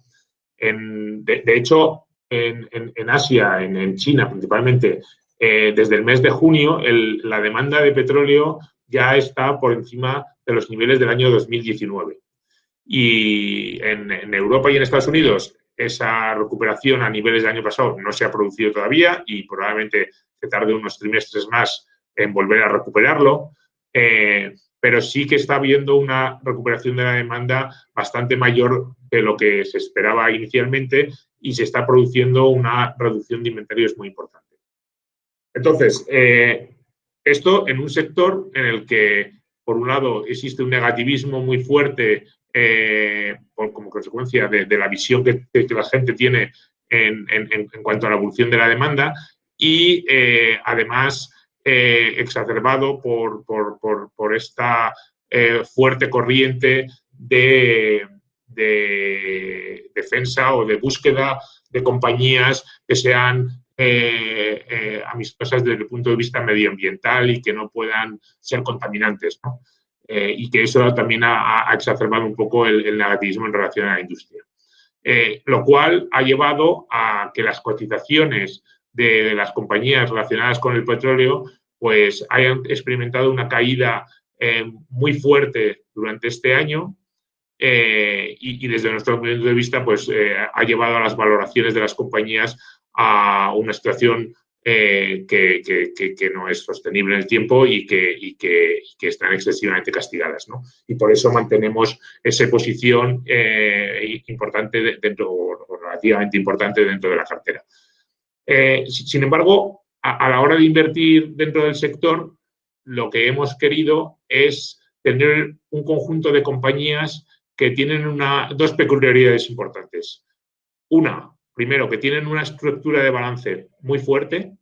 De hecho, en Asia, en China principalmente, desde el mes de junio, la demanda de petróleo ya está por encima de los niveles del año 2019. Y en Europa y en Estados Unidos, esa recuperación a niveles del año pasado no se ha producido todavía y probablemente se tarde unos trimestres más en volver a recuperarlo, pero sí que está habiendo una recuperación de la demanda bastante mayor de lo que se esperaba inicialmente, y se está produciendo una reducción de inventarios muy importante. Entonces, esto en un sector en el que, por un lado, existe un negativismo muy fuerte como consecuencia de la visión que la gente tiene en cuanto a la evolución de la demanda, y además exacerbado por esta fuerte corriente de defensa o de búsqueda de compañías que sean amistosas desde el punto de vista medioambiental y que no puedan ser contaminantes, ¿no? Y que eso también ha exacerbado un poco el negativismo en relación a la industria. Lo cual ha llevado a que las cotizaciones de las compañías relacionadas con el petróleo pues hayan experimentado una caída muy fuerte durante este año, y desde nuestro punto de vista pues ha llevado a las valoraciones de las compañías a una situación que no es sostenible en el tiempo y que están excesivamente castigadas, ¿no? Y por eso mantenemos esa posición importante o relativamente importante dentro de la cartera. Sin embargo, a la hora de invertir dentro del sector, lo que hemos querido es tener un conjunto de compañías que tienen dos peculiaridades importantes. Una, primero, que tienen una estructura de balance muy fuerte.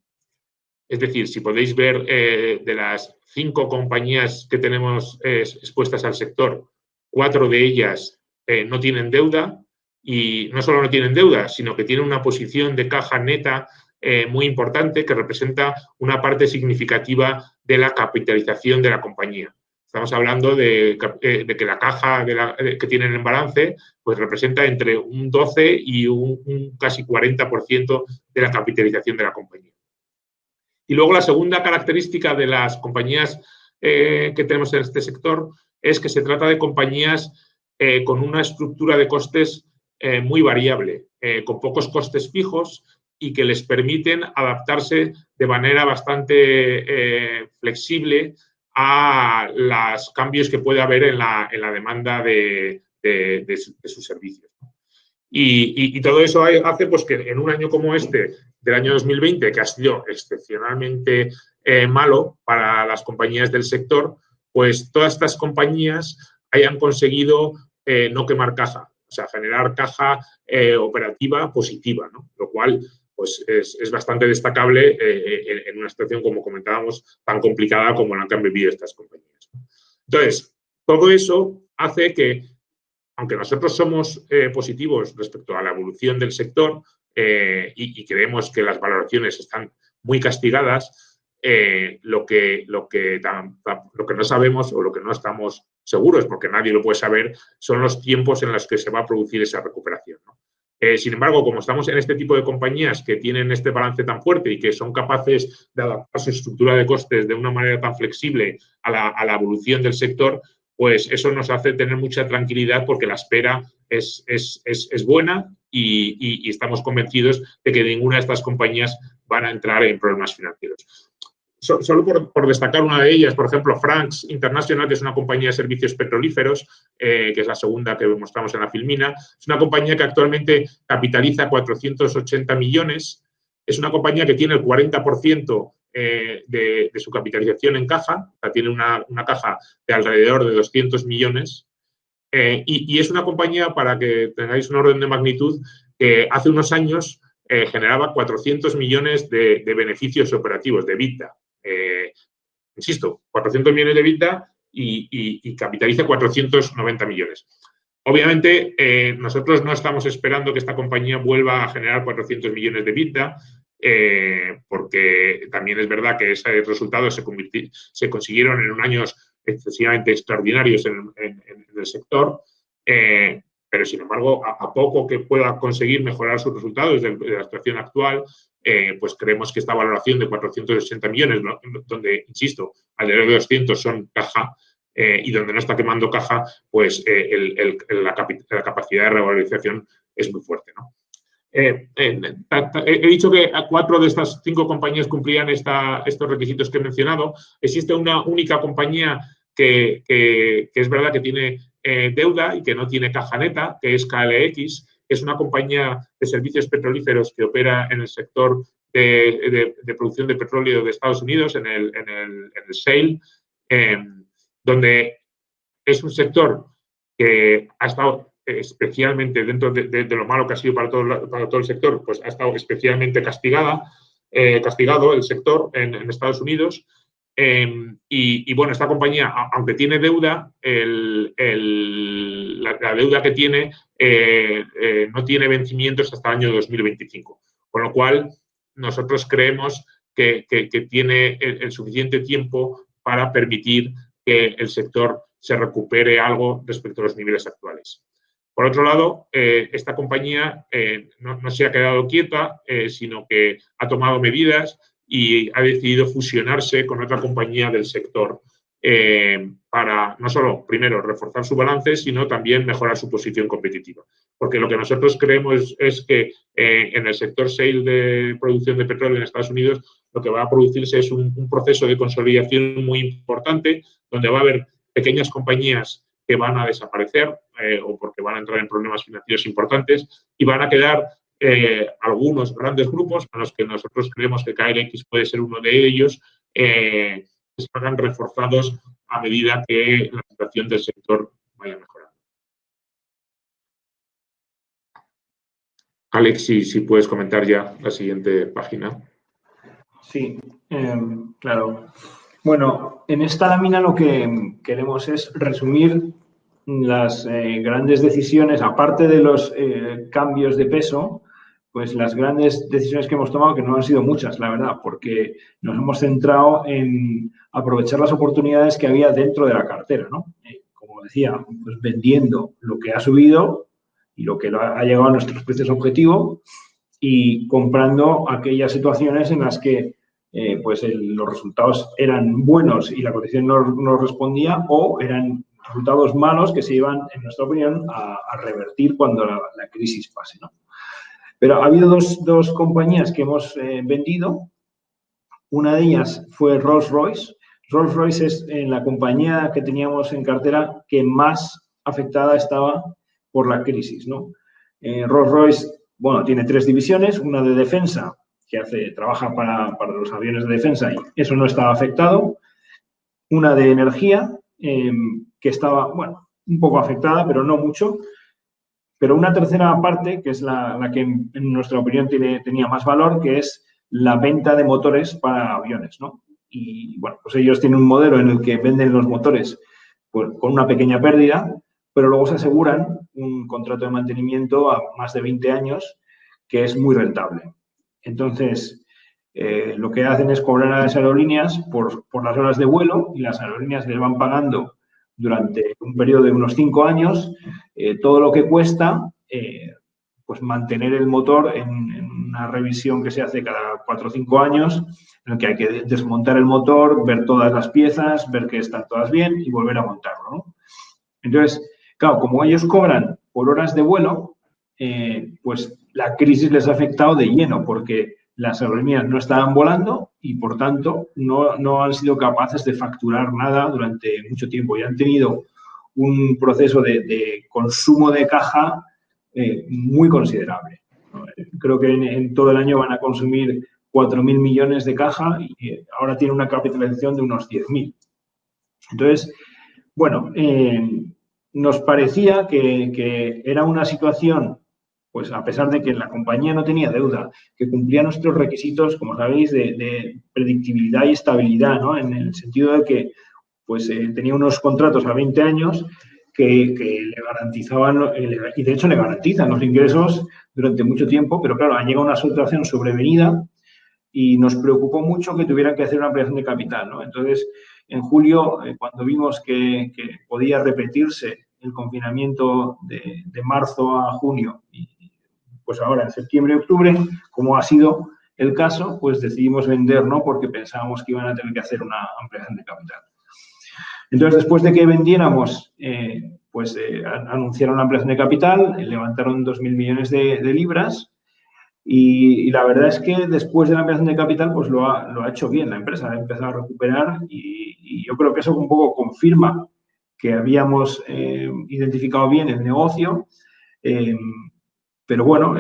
Es decir, si podéis ver, de las 5 compañías que tenemos expuestas al sector, 4 de ellas no tienen deuda, y no solo no tienen deuda, sino que tienen una posición de caja neta muy importante, que representa una parte significativa de la capitalización de la compañía. Estamos hablando de que la caja que tienen en balance pues representa entre un 12 y un casi 40% de la capitalización de la compañía. Y luego la segunda característica de las compañías que tenemos en este sector es que se trata de compañías con una estructura de costes muy variable, con pocos costes fijos y que les permiten adaptarse de manera bastante flexible a los cambios que puede haber en la demanda de sus servicios. Y todo eso hace pues, que en un año como este, del año 2020, que ha sido excepcionalmente malo para las compañías del sector, pues todas estas compañías hayan conseguido no quemar caja, o sea, generar caja operativa positiva, ¿no? Lo cual pues es bastante destacable en una situación, como comentábamos, tan complicada como la que han vivido estas compañías. Entonces, todo eso hace que, aunque nosotros somos positivos respecto a la evolución del sector y creemos que las valoraciones están muy castigadas, lo que no sabemos o lo que no estamos seguros, porque nadie lo puede saber, son los tiempos en los que se va a producir esa recuperación, ¿no? Sin embargo, como estamos en este tipo de compañías que tienen este balance tan fuerte y que son capaces de adaptar su estructura de costes de una manera tan flexible a la evolución del sector, pues eso nos hace tener mucha tranquilidad porque la espera es buena y estamos convencidos de que ninguna de estas compañías van a entrar en problemas financieros. Solo por destacar una de ellas, por ejemplo, Frank's International, que es una compañía de servicios petrolíferos, que es la segunda que mostramos en la filmina. Es una compañía que actualmente capitaliza 480 millones. Es una compañía que tiene el 40% de su capitalización en caja, o sea, tiene una caja de alrededor de 200 millones. Y es una compañía, para que tengáis un orden de magnitud, que hace unos años generaba 400 millones de beneficios operativos, de EBITDA. Insisto, 400 millones de EBITDA y capitaliza 490 millones. Obviamente, nosotros no estamos esperando que esta compañía vuelva a generar 400 millones de EBITDA, porque también es verdad que esos resultados se consiguieron en años excesivamente extraordinarios en el sector, pero sin embargo, a poco que pueda conseguir mejorar sus resultados de la situación actual, pues creemos que esta valoración de 480 millones, ¿no? Donde, insisto, alrededor de 200 son caja, y donde no está quemando caja, pues la capacidad de revalorización es muy fuerte, ¿no? He dicho que a 4 de estas 5 compañías cumplían estos requisitos que he mencionado. Existe una única compañía que es verdad que tiene deuda y que no tiene caja neta, que es KLX. Es una compañía de servicios petrolíferos que opera en el sector de producción de petróleo de Estados Unidos, en el shale, donde es un sector que ha estado especialmente dentro de lo malo que ha sido para todo el sector, pues ha estado especialmente castigado el sector en Estados Unidos. Y bueno, esta compañía, aunque tiene deuda, la deuda que tiene no tiene vencimientos hasta el año 2025. Con lo cual, nosotros creemos que tiene el suficiente tiempo para permitir que el sector se recupere algo respecto a los niveles actuales. Por otro lado, esta compañía no se ha quedado quieta, sino que ha tomado medidas y ha decidido fusionarse con otra compañía del sector para no solo, primero, reforzar su balance, sino también mejorar su posición competitiva. Porque lo que nosotros creemos es que en el sector shale de producción de petróleo en Estados Unidos, lo que va a producirse es un proceso de consolidación muy importante, donde va a haber pequeñas compañías que van a desaparecer o porque van a entrar en problemas financieros importantes y van a quedar algunos grandes grupos a los que nosotros creemos que KLX puede ser uno de ellos, que se hagan reforzados a medida que la situación del sector vaya mejorando. Alex, si puedes comentar ya la siguiente página. Sí, claro. Bueno, en esta lámina lo que queremos es resumir las grandes decisiones, aparte de los cambios de peso, pues las grandes decisiones que hemos tomado, que no han sido muchas, la verdad, porque nos hemos centrado en aprovechar las oportunidades que había dentro de la cartera, ¿no? Como decía, pues vendiendo lo que ha subido y lo que ha llegado a nuestros precios objetivo y comprando aquellas situaciones en las que pues los resultados eran buenos y la cotización no respondía o eran resultados malos que se iban, en nuestra opinión, a revertir cuando la crisis pase, ¿no? Pero ha habido dos compañías que hemos vendido. Una de ellas fue Rolls-Royce. Rolls-Royce es la compañía que teníamos en cartera que más afectada estaba por la crisis, ¿no? Rolls-Royce, bueno, tiene 3 divisiones, una de defensa, que trabaja para los aviones de defensa, y eso no estaba afectado. Una de energía, que estaba, bueno, un poco afectada, pero no mucho. Pero una tercera parte, que es la que en nuestra opinión tenía más valor, que es la venta de motores para aviones, ¿no? Y, bueno, pues ellos tienen un modelo en el que venden los motores pues, con una pequeña pérdida, pero luego se aseguran un contrato de mantenimiento a más de 20 años, que es muy rentable. Entonces, lo que hacen es cobrar a las aerolíneas por las horas de vuelo, y las aerolíneas les van pagando durante un periodo de unos 5 años todo lo que cuesta pues mantener el motor en una revisión que se hace cada 4 o 5 años, en el que hay que desmontar el motor, ver todas las piezas, ver que están todas bien y volver a montarlo, ¿no? Entonces, claro, como ellos cobran por horas de vuelo, pues la crisis les ha afectado de lleno, porque las aerolíneas no estaban volando y, por tanto, no han sido capaces de facturar nada durante mucho tiempo y han tenido un proceso de consumo de caja muy considerable. Creo que en todo el año van a consumir 4.000 millones de caja y ahora tiene una capitalización de unos 10.000. Entonces, bueno, nos parecía que era una situación, pues a pesar de que la compañía no tenía deuda, que cumplía nuestros requisitos, como sabéis, de predictibilidad y estabilidad, ¿no? En el sentido de que pues, tenía unos contratos a 20 años que le garantizaban, y de hecho le garantizan los ingresos durante mucho tiempo, pero claro, ha llegado una situación sobrevenida y nos preocupó mucho que tuvieran que hacer una ampliación de capital, ¿no? Entonces, en julio, cuando vimos que podía repetirse el confinamiento de marzo a junio y pues ahora en septiembre y octubre, como ha sido el caso, pues decidimos vender, ¿no? Porque pensábamos que iban a tener que hacer una ampliación de capital. Entonces, después de que vendiéramos, anunciaron la ampliación de capital, levantaron 2.000 millones de libras y la verdad es que después de la ampliación de capital, pues lo ha hecho bien la empresa, ha empezado a recuperar y yo creo que eso un poco confirma que habíamos identificado bien el negocio, pero bueno,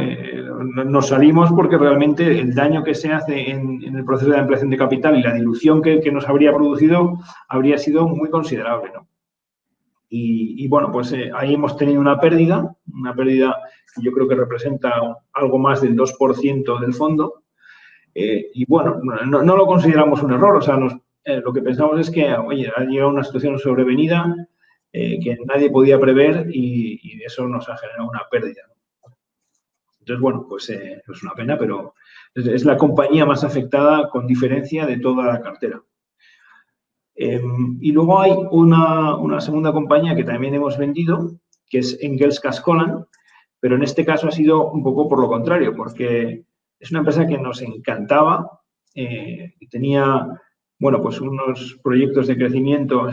nos salimos porque realmente el daño que se hace en el proceso de ampliación de capital y la dilución que nos habría producido habría sido muy considerable, ¿no? Y bueno, pues ahí hemos tenido una pérdida que yo creo que representa algo más del 2% del fondo. Y bueno, no lo consideramos un error, o sea, lo que pensamos es que, oye, ha llegado una situación sobrevenida que nadie podía prever y eso nos ha generado una pérdida, ¿no? Entonces, bueno, pues es una pena, pero es la compañía más afectada con diferencia de toda la cartera. Y luego hay una segunda compañía que también hemos vendido, que es Engels Cascolan, pero en este caso ha sido un poco por lo contrario, porque es una empresa que nos encantaba, tenía, bueno, pues unos proyectos de crecimiento,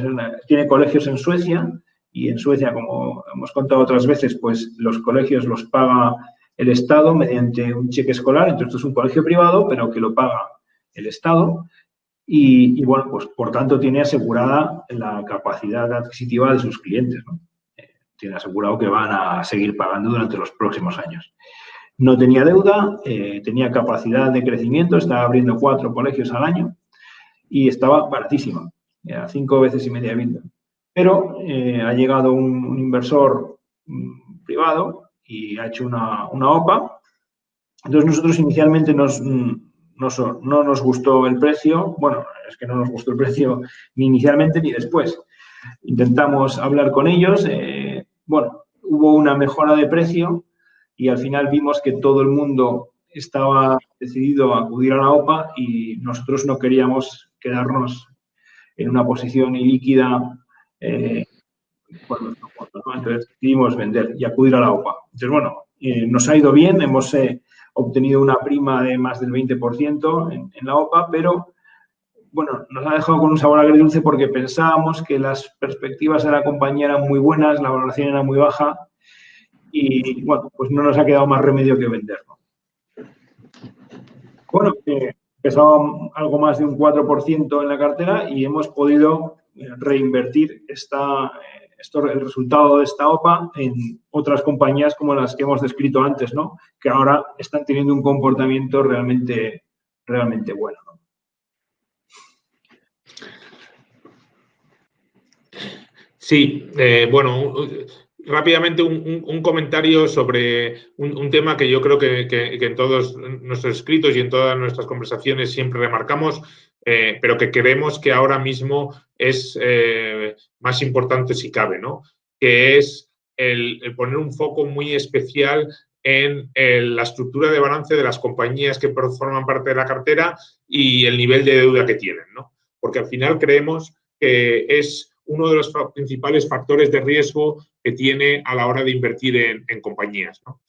tiene colegios en Suecia, y en Suecia, como hemos contado otras veces, pues los colegios los paga el Estado mediante un cheque escolar. Entonces, esto es un colegio privado, pero que lo paga el Estado. Y bueno, pues por tanto tiene asegurada la capacidad adquisitiva de sus clientes, ¿no? Tiene asegurado que van a seguir pagando durante los próximos años. No tenía deuda, tenía capacidad de crecimiento, estaba abriendo 4 colegios al año y estaba baratísima, a 5 veces y media EBITDA. Pero ha llegado un inversor privado y ha hecho una OPA. Entonces, nosotros inicialmente no nos gustó el precio. Bueno, es que no nos gustó el precio ni inicialmente ni después. Intentamos hablar con ellos. Bueno, hubo una mejora de precio y al final vimos que todo el mundo estaba decidido a acudir a la OPA y nosotros no queríamos quedarnos en una posición ilíquida. Entonces decidimos vender y acudir a la OPA. Entonces, bueno, nos ha ido bien, hemos obtenido una prima de más del 20% en la OPA, pero bueno, nos ha dejado con un sabor agridulce porque pensábamos que las perspectivas de la compañía eran muy buenas, la valoración era muy baja y, bueno, pues no nos ha quedado más remedio que venderlo. Bueno, pesaba algo más de un 4% en la cartera y hemos podido reinvertir el resultado de esta OPA en otras compañías como las que hemos descrito antes, ¿no? Que ahora están teniendo un comportamiento realmente bueno, ¿no? Sí, bueno, rápidamente un comentario sobre un tema que yo creo que en todos nuestros escritos y en todas nuestras conversaciones siempre remarcamos, pero que creemos que ahora mismo es más importante si cabe, ¿no? Que es el poner un foco muy especial en la estructura de balance de las compañías que forman parte de la cartera y el nivel de deuda que tienen, ¿no? Porque al final creemos que es uno de los principales factores de riesgo que tiene a la hora de invertir en compañías, ¿no?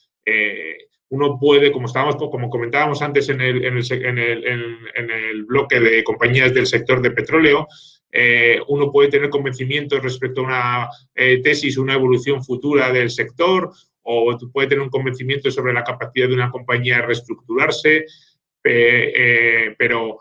Uno puede, como comentábamos antes en el bloque de compañías del sector de petróleo, uno puede tener convencimientos respecto a una tesis, una evolución futura del sector, o puede tener un convencimiento sobre la capacidad de una compañía de reestructurarse, pero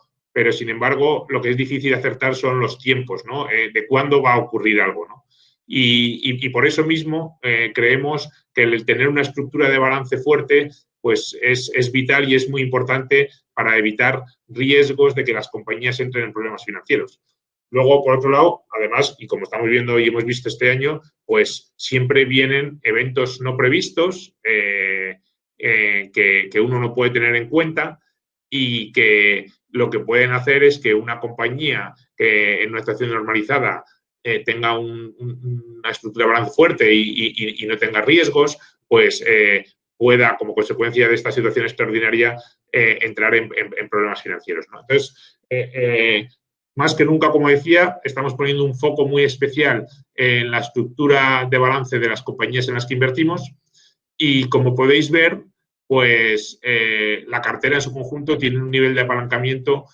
sin embargo, lo que es difícil acertar son los tiempos, ¿no? De cuándo va a ocurrir algo, ¿no? Y por eso mismo creemos que el tener una estructura de balance fuerte pues es vital y es muy importante para evitar riesgos de que las compañías entren en problemas financieros. Luego, por otro lado, además, y como estamos viendo y hemos visto este año, pues siempre vienen eventos no previstos que uno no puede tener en cuenta y que lo que pueden hacer es que una compañía que en una situación normalizada tenga una estructura de balance fuerte y no tenga riesgos, pues pueda, como consecuencia de esta situación extraordinaria, entrar en problemas financieros, ¿no? Entonces, más que nunca, como decía, estamos poniendo un foco muy especial en la estructura de balance de las compañías en las que invertimos y, como podéis ver, pues la cartera en su conjunto tiene un nivel de apalancamiento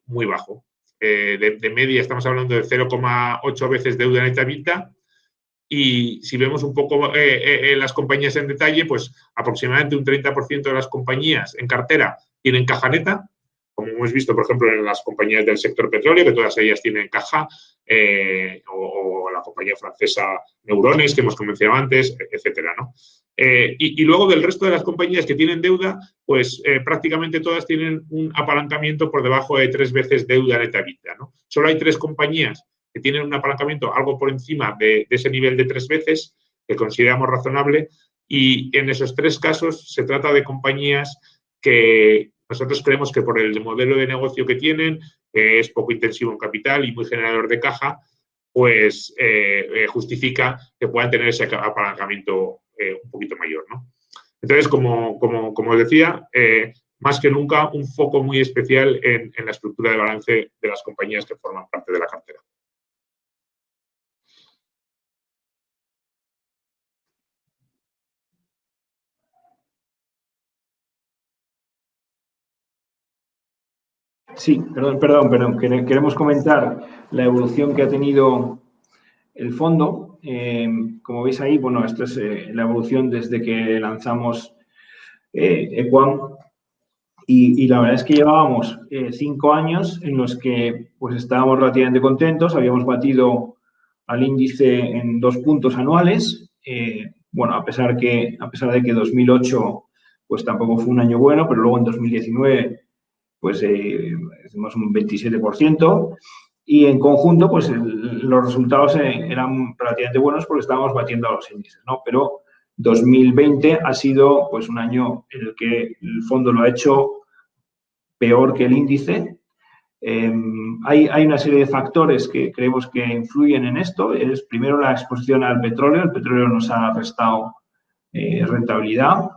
muy bajo. De media estamos hablando de 0,8 veces deuda neta EBITDA y si vemos un poco las compañías en detalle, pues aproximadamente un 30% de las compañías en cartera tienen caja neta, como hemos visto, por ejemplo, en las compañías del sector petróleo, que todas ellas tienen caja, o la compañía francesa Neurones, que hemos mencionado antes, etcétera, ¿no? Y luego del resto de las compañías que tienen deuda, pues prácticamente todas tienen un apalancamiento por debajo de 3 veces deuda neta EBITDA, ¿no? Solo hay 3 compañías que tienen un apalancamiento algo por encima de ese nivel de 3 veces, que consideramos razonable, y en esos 3 casos se trata de compañías que nosotros creemos que por el modelo de negocio que tienen, que es poco intensivo en capital y muy generador de caja, pues justifica que puedan tener ese apalancamiento un poquito mayor, ¿no? Entonces, como os decía, más que nunca, un foco muy especial en la estructura de balance de las compañías que forman parte de la cartera. Sí, perdón. Queremos comentar la evolución que ha tenido el fondo. Como veis ahí, bueno, esta es la evolución desde que lanzamos Equam. Y la verdad es que llevábamos 5 años en los que pues estábamos relativamente contentos, habíamos batido al índice en 2 puntos anuales. Bueno, a pesar de que 2008 pues tampoco fue un año bueno, pero luego en 2019 pues hicimos un 27%, y en conjunto pues los resultados eran relativamente buenos porque estábamos batiendo a los índices, ¿no? Pero 2020 ha sido pues un año en el que el fondo lo ha hecho peor que el índice. Hay una serie de factores que creemos que influyen en esto. Es primero la exposición al petróleo. El petróleo nos ha restado rentabilidad.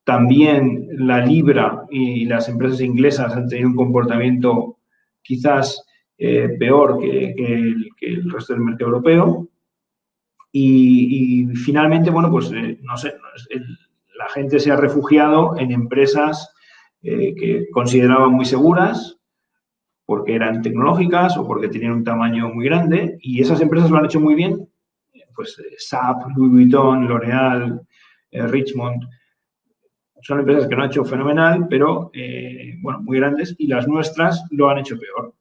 También la libra y las empresas inglesas han tenido un comportamiento quizás peor que el resto del mercado europeo. Y finalmente, bueno, pues no sé, la gente se ha refugiado en empresas que consideraban muy seguras, porque eran tecnológicas o porque tenían un tamaño muy grande, y esas empresas lo han hecho muy bien, pues SAP, Louis Vuitton, L'Oréal, Richmond, son empresas que lo han hecho fenomenal, pero, bueno, muy grandes, y las nuestras lo han hecho peor.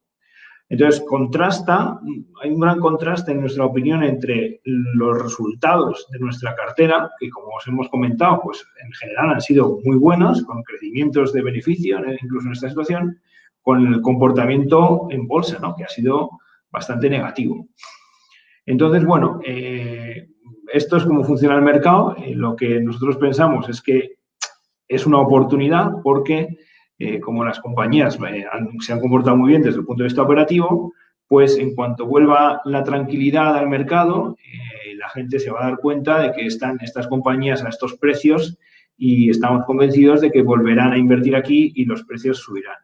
Entonces, hay un gran contraste, en nuestra opinión, entre los resultados de nuestra cartera, que, como os hemos comentado, pues en general han sido muy buenos, con crecimientos de beneficio, incluso en esta situación, con el comportamiento en bolsa, ¿no?, que ha sido bastante negativo. Entonces, bueno, esto es cómo funciona el mercado. Lo que nosotros pensamos es que es una oportunidad porque, como las compañías se han comportado muy bien desde el punto de vista operativo, pues en cuanto vuelva la tranquilidad al mercado, la gente se va a dar cuenta de que están estas compañías a estos precios y estamos convencidos de que volverán a invertir aquí y los precios subirán.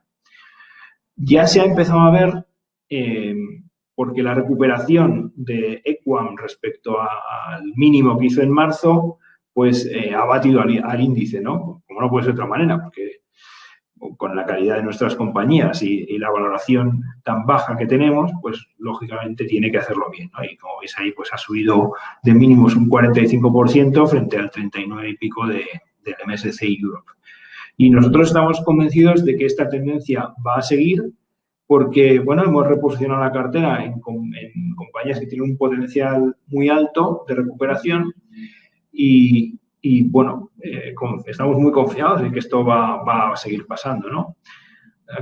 Ya se ha empezado a ver, porque la recuperación de Equam respecto al mínimo que hizo en marzo, pues ha batido al índice, ¿no? Como no puede ser de otra manera, porque con la calidad de nuestras compañías y la valoración tan baja que tenemos, pues lógicamente tiene que hacerlo bien, ¿no? Y como veis ahí, pues ha subido de mínimos un 45% frente al 39 y pico del MSCI Europe. Y nosotros estamos convencidos de que esta tendencia va a seguir porque, bueno, hemos reposicionado la cartera en compañías que tienen un potencial muy alto de recuperación y bueno, estamos muy confiados en que esto va a seguir pasando, ¿no?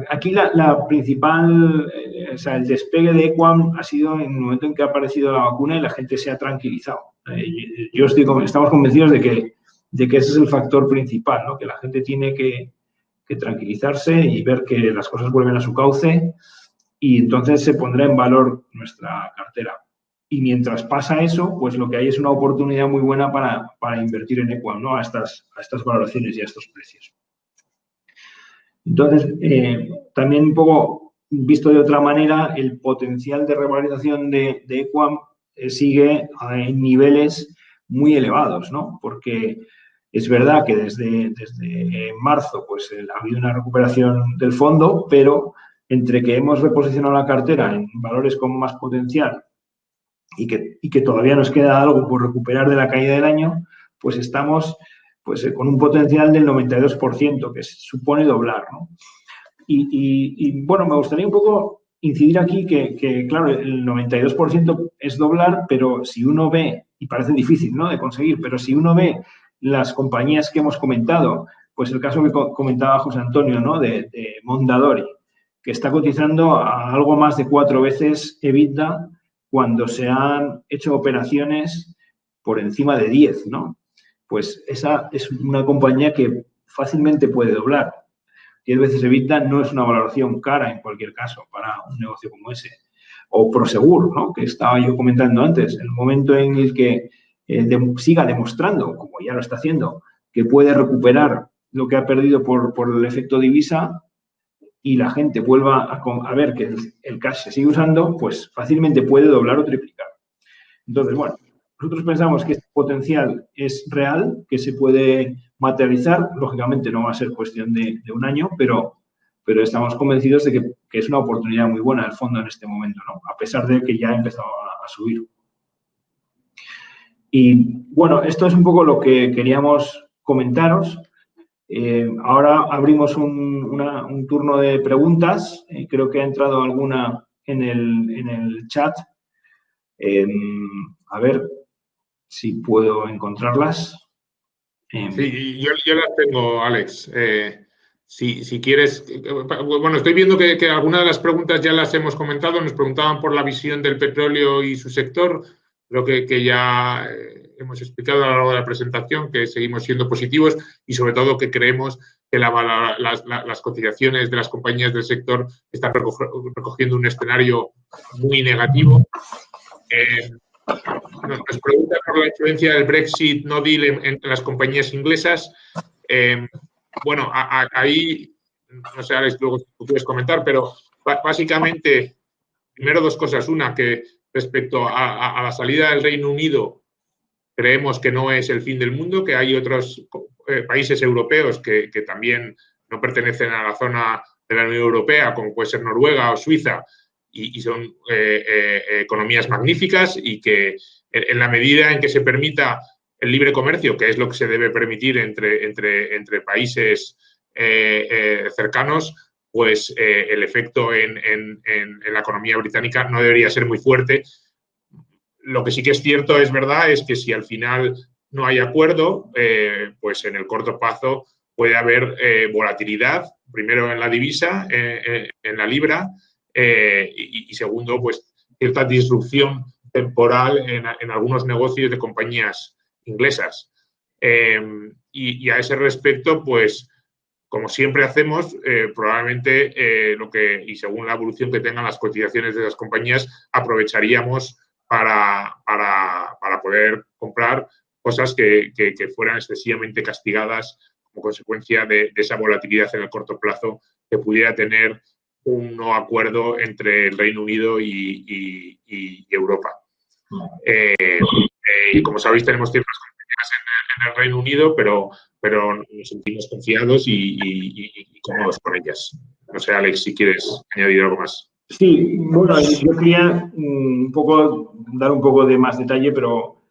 Aquí la principal, o sea, el despegue de Equam ha sido en el momento en que ha aparecido la vacuna y la gente se ha tranquilizado. Estamos convencidos de que ese es el factor principal, ¿no? Que la gente tiene que tranquilizarse y ver que las cosas vuelven a su cauce y entonces se pondrá en valor nuestra cartera. Y mientras pasa eso, pues lo que hay es una oportunidad muy buena para invertir en Equam, ¿no? A estas valoraciones y a estos precios. Entonces, también un poco visto de otra manera, el potencial de revalorización de Equam sigue en niveles muy elevados, ¿no? Porque es verdad que desde marzo pues, ha habido una recuperación del fondo, pero entre que hemos reposicionado la cartera en valores con más potencial y que todavía nos queda algo por recuperar de la caída del año, pues estamos pues, con un potencial del 92%, que supone doblar, ¿no? Y bueno, me gustaría un poco incidir aquí que, claro, el 92% es doblar, pero si uno ve, y parece difícil, ¿no?, de conseguir, pero si uno ve las compañías que hemos comentado, pues el caso que comentaba José Antonio, ¿no?, de Mondadori, que está cotizando a algo más de 4 veces EBITDA cuando se han hecho operaciones por encima de 10, ¿no? Pues esa es una compañía que fácilmente puede doblar. 10 veces EBITDA no es una valoración cara en cualquier caso para un negocio como ese. O Prosegur, ¿no?, que estaba yo comentando antes, en el momento en el que siga demostrando, como ya lo está haciendo, que puede recuperar lo que ha perdido por el efecto divisa y la gente vuelva a ver que el cash se sigue usando, pues fácilmente puede doblar o triplicar. Entonces, bueno, nosotros pensamos que este potencial es real, que se puede materializar. Lógicamente no va a ser cuestión de un año, pero estamos convencidos de que es una oportunidad muy buena del fondo en este momento, ¿no?, a pesar de que ya ha empezado a subir. Y bueno, esto es un poco lo que queríamos comentaros. Ahora abrimos un turno de preguntas. Creo que ha entrado alguna en el chat. A ver si puedo encontrarlas. Sí, yo las tengo, Alex. Si quieres, bueno, estoy viendo que algunas de las preguntas ya las hemos comentado. Nos preguntaban por la visión del petróleo y su sector. Creo que ya hemos explicado a lo largo de la presentación que seguimos siendo positivos y sobre todo que creemos que las cotizaciones de las compañías del sector están recogiendo un escenario muy negativo. Nos pregunta por la influencia del Brexit no deal en las compañías inglesas. Bueno, ahí, no sé, Alex, luego tú puedes comentar, pero básicamente, primero dos cosas. Una, que respecto a la salida del Reino Unido, creemos que no es el fin del mundo, que hay otros países europeos que también no pertenecen a la zona la Unión Europea, como puede ser Noruega o Suiza, y son economías magníficas y que en la medida en que se permita el libre comercio, que es lo que se debe permitir entre países cercanos, pues el efecto en la economía británica no debería ser muy fuerte. Lo que sí que es cierto, es verdad, es que si al final no hay acuerdo, pues en el corto plazo puede haber volatilidad, primero en la divisa, en la libra, y segundo, pues cierta disrupción temporal en algunos negocios de compañías inglesas. Y a ese respecto, pues, como siempre hacemos, probablemente y según la evolución que tengan las cotizaciones de las compañías, aprovecharíamos para poder comprar cosas que fueran excesivamente castigadas como consecuencia de esa volatilidad en el corto plazo que pudiera tener un no acuerdo entre el Reino Unido y Europa. Y como sabéis, tenemos ciertas competencias en el Reino Unido, pero nos sentimos confiados y cómodos con ellas. No sé, Alex, si quieres añadir algo más. Sí, bueno, yo quería dar un poco de más detalle, pero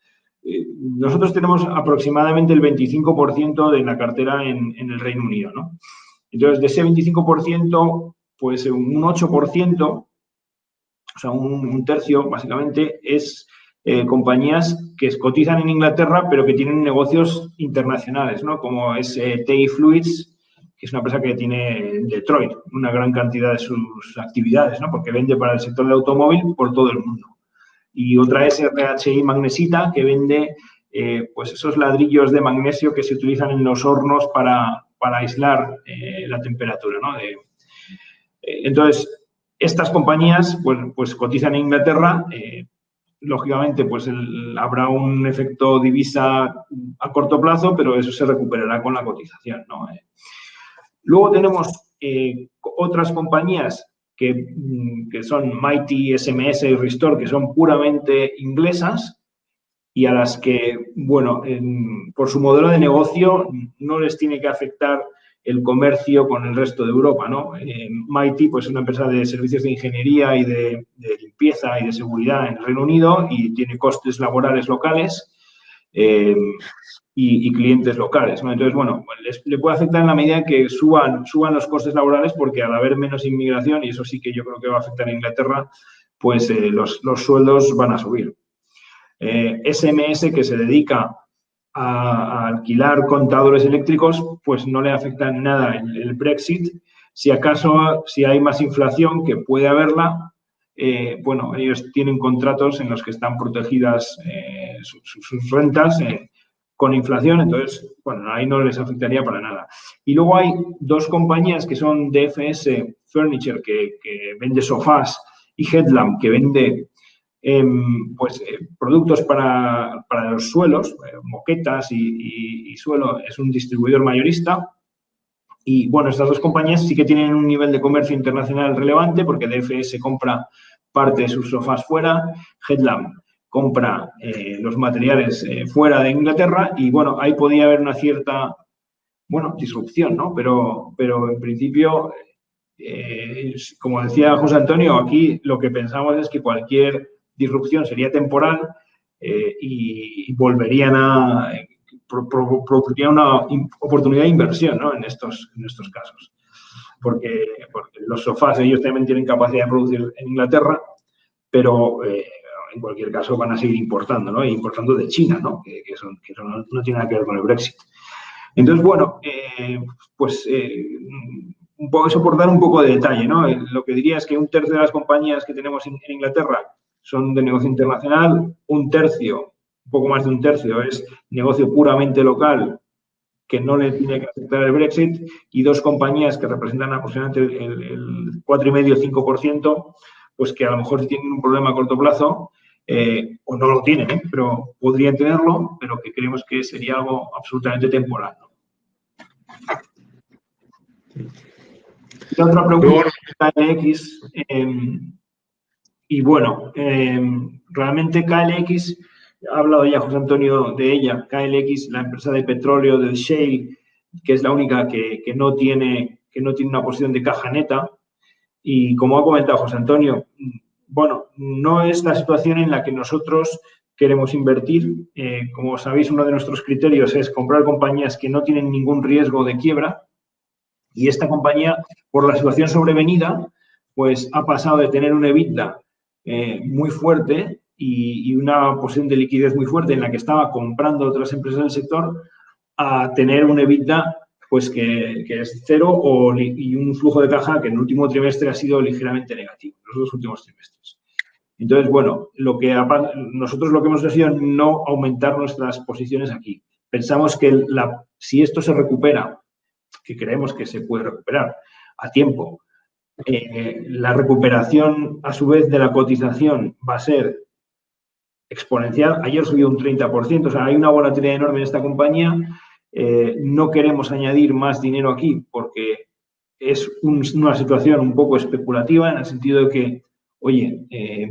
nosotros tenemos aproximadamente el 25% de la cartera en el Reino Unido, ¿no? Entonces, de ese 25%, pues un 8%, o sea, un tercio, básicamente, es compañías que cotizan en Inglaterra, pero que tienen negocios internacionales, ¿no? Como es TI Fluids, que es una empresa que tiene en Detroit una gran cantidad de sus actividades, ¿no? Porque vende para el sector del automóvil por todo el mundo. Y otra es RHI Magnesita, que vende pues esos ladrillos de magnesio que se utilizan en los hornos para aislar la temperatura, ¿no? Entonces, estas compañías pues cotizan en Inglaterra. Lógicamente, pues habrá un efecto divisa a corto plazo, pero eso se recuperará con la cotización, ¿no? Luego tenemos otras compañías que son Mighty, SMS y Restore, que son puramente inglesas y a las que, bueno, por su modelo de negocio no les tiene que afectar el comercio con el resto de Europa, ¿no? Mighty, pues es una empresa de servicios de ingeniería y de limpieza y de seguridad en el Reino Unido y tiene costes laborales locales y clientes locales, ¿no? Entonces, bueno, le puede afectar en la medida en que suban los costes laborales, porque al haber menos inmigración, y eso sí que yo creo que va a afectar a Inglaterra, pues los sueldos van a subir. SMS, que se dedica a alquilar contadores eléctricos, pues no le afecta en nada el Brexit. Si acaso, si hay más inflación, que puede haberla, bueno, ellos tienen contratos en los que están protegidas sus rentas con inflación, entonces, bueno, ahí no les afectaría para nada. Y luego hay dos compañías que son DFS Furniture, que vende sofás, y Headlamp, que vende productos para los suelos, moquetas y suelo, es un distribuidor mayorista. Y bueno, estas dos compañías sí que tienen un nivel de comercio internacional relevante, porque DFS compra parte de sus sofás fuera, Headlamp compra los materiales fuera de Inglaterra, y bueno, ahí podía haber una cierta, bueno, disrupción, ¿no? Pero en principio, como decía José Antonio, aquí lo que pensamos es que cualquier disrupción sería temporal y volverían a produciría una oportunidad de inversión, ¿no? en estos casos. Porque los sofás ellos también tienen capacidad de producir en Inglaterra, pero en cualquier caso van a seguir importando, ¿no? E importando de China, ¿no? Que no tiene nada que ver con el Brexit. Entonces, bueno, un poco eso por dar un poco de detalle, ¿no? Lo que diría es que un tercio de las compañías que tenemos en Inglaterra son de negocio internacional, un poco más de un tercio es negocio puramente local, que no le tiene que afectar el Brexit, y dos compañías que representan aproximadamente el 4,5-5%, pues que a lo mejor tienen un problema a corto plazo, o no lo tienen, pero podrían tenerlo, pero que creemos que sería algo absolutamente temporal, ¿no? Y otra pregunta es KLX, y bueno, realmente KLX, ha hablado ya José Antonio de ella, KLX, la empresa de petróleo del Shale, que es la única que no tiene que no tiene una posición de caja neta. Y como ha comentado José Antonio, bueno, no es la situación en la que nosotros queremos invertir. Como sabéis, uno de nuestros criterios es comprar compañías que no tienen ningún riesgo de quiebra. Y esta compañía, por la situación sobrevenida, pues ha pasado de tener un EBITDA muy fuerte y una posición de liquidez muy fuerte en la que estaba comprando otras empresas del sector a tener un EBITDA pues que es cero y un flujo de caja que en el último trimestre ha sido ligeramente negativo, en los 2 últimos trimestres. Entonces, bueno, nosotros lo que hemos hecho ha sido no aumentar nuestras posiciones aquí. Pensamos que si esto se recupera, que creemos que se puede recuperar a tiempo, la recuperación, a su vez, de la cotización va a ser exponencial. Ayer subió un 30%, o sea, hay una volatilidad enorme en esta compañía. No queremos añadir más dinero aquí porque es una situación un poco especulativa en el sentido de que, oye,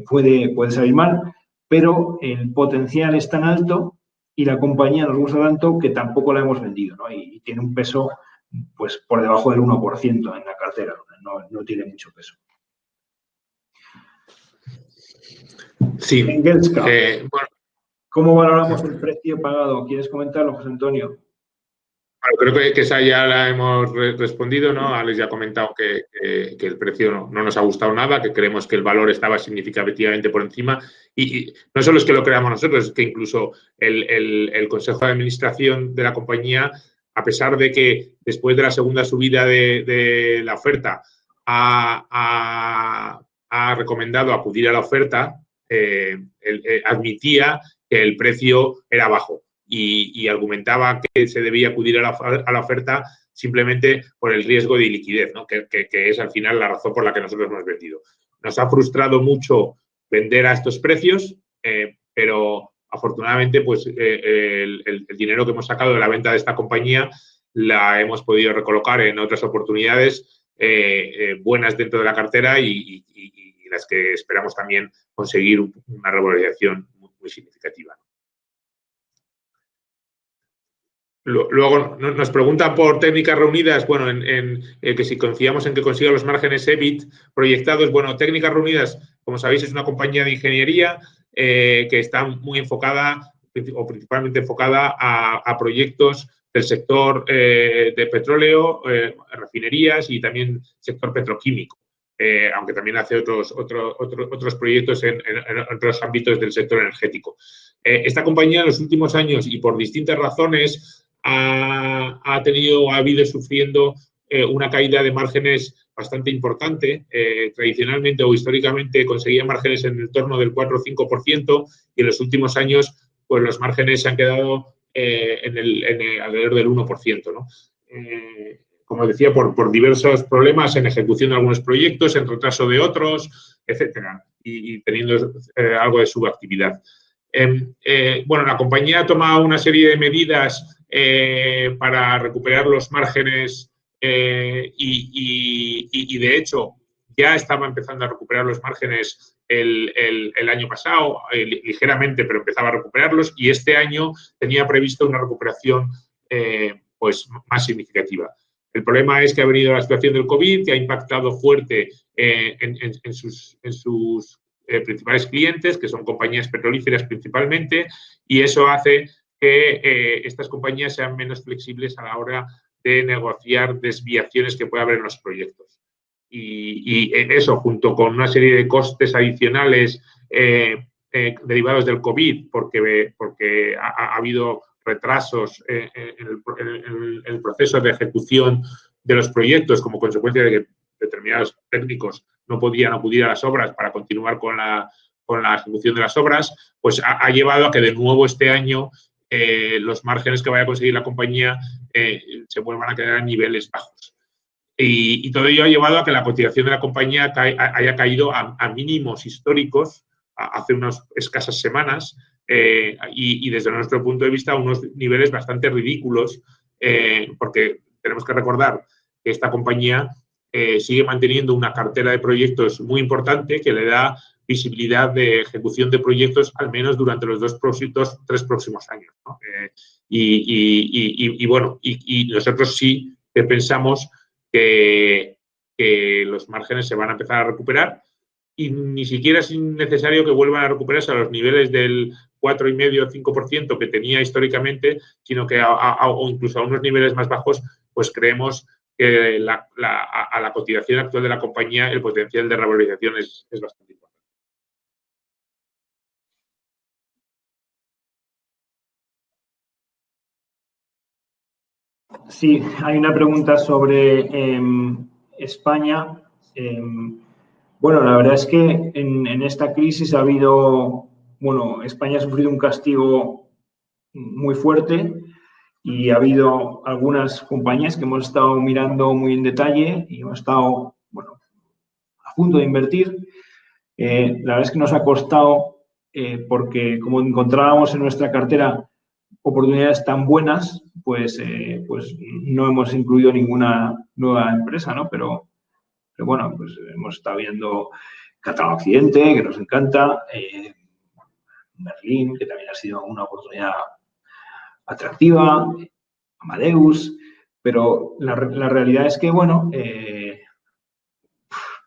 puede salir mal, pero el potencial es tan alto y la compañía nos gusta tanto que tampoco la hemos vendido, ¿no? Y tiene un peso pues por debajo del 1% en la cartera, no tiene mucho peso. Sí. Engelsca, bueno, ¿cómo valoramos el precio pagado? ¿Quieres comentarlo, José Antonio? Creo que esa ya la hemos respondido, ¿no? Alex ya ha comentado que el precio no nos ha gustado nada, que creemos que el valor estaba significativamente por encima y no solo es que lo creamos nosotros, es que incluso el Consejo de Administración de la compañía, a pesar de que después de la segunda subida de la oferta ha recomendado acudir a la oferta, admitía que el precio era bajo. Y argumentaba que se debía acudir a la oferta simplemente por el riesgo de liquidez, ¿no? que es al final la razón por la que nosotros hemos vendido. Nos ha frustrado mucho vender a estos precios, pero afortunadamente pues, el dinero que hemos sacado de la venta de esta compañía la hemos podido recolocar en otras oportunidades buenas dentro de la cartera y las que esperamos también conseguir una revalorización muy significativa. Luego nos preguntan por técnicas reunidas, bueno, que si confiamos en que consiga los márgenes EBIT proyectados. Bueno, técnicas reunidas, como sabéis, es una compañía de ingeniería que está muy enfocada o principalmente enfocada a proyectos del sector de petróleo, refinerías y también sector petroquímico. Aunque también hace otros proyectos en otros ámbitos del sector energético. Esta compañía en los últimos años y por distintas razones ha habido sufriendo una caída de márgenes bastante importante. Tradicionalmente o históricamente conseguía márgenes en el torno del 4 o 5% y en los últimos años pues los márgenes se han quedado alrededor del 1%, ¿no? Como decía, por diversos problemas en ejecución de algunos proyectos, en retraso de otros, etcétera, y teniendo algo de subactividad. Bueno, la compañía ha tomado una serie de medidas para recuperar los márgenes y de hecho ya estaba empezando a recuperar los márgenes el año pasado, ligeramente, pero empezaba a recuperarlos y este año tenía previsto una recuperación pues más significativa. El problema es que ha venido la situación del COVID, que ha impactado fuerte en sus principales clientes, que son compañías petrolíferas principalmente, y eso hace que estas compañías sean menos flexibles a la hora de negociar desviaciones que pueda haber en los proyectos. Y eso, junto con una serie de costes adicionales derivados del COVID, porque ha habido retrasos en el proceso de ejecución de los proyectos como consecuencia de que determinados técnicos no podían acudir a las obras para continuar con la ejecución de las obras, pues ha llevado a que de nuevo este año los márgenes que vaya a conseguir la compañía se vuelvan a quedar a niveles bajos. Y todo ello ha llevado a que la cotización de la compañía haya caído a mínimos históricos hace unas escasas semanas y desde nuestro punto de vista a unos niveles bastante ridículos porque tenemos que recordar que esta compañía sigue manteniendo una cartera de proyectos muy importante que le da visibilidad de ejecución de proyectos al menos durante los 3 próximos años, ¿no? Bueno, y nosotros sí que pensamos que los márgenes se van a empezar a recuperar y ni siquiera es necesario que vuelvan a recuperarse a los niveles del 4,5 o 5% que tenía históricamente, sino que o incluso a unos niveles más bajos, pues creemos que a la cotización actual de la compañía el potencial de revalorización es bastante importante. Sí, hay una pregunta sobre España. Bueno, la verdad es que en esta crisis ha habido, bueno, España ha sufrido un castigo muy fuerte y ha habido algunas compañías que hemos estado mirando muy en detalle y hemos estado, bueno, a punto de invertir. La verdad es que nos ha costado porque como encontrábamos en nuestra cartera oportunidades tan buenas, pues no hemos incluido ninguna nueva empresa, ¿no? Pero bueno, pues hemos estado viendo Catalán Occidente, que nos encanta, Merlin, que también ha sido una oportunidad atractiva, Amadeus, pero la realidad es que, bueno,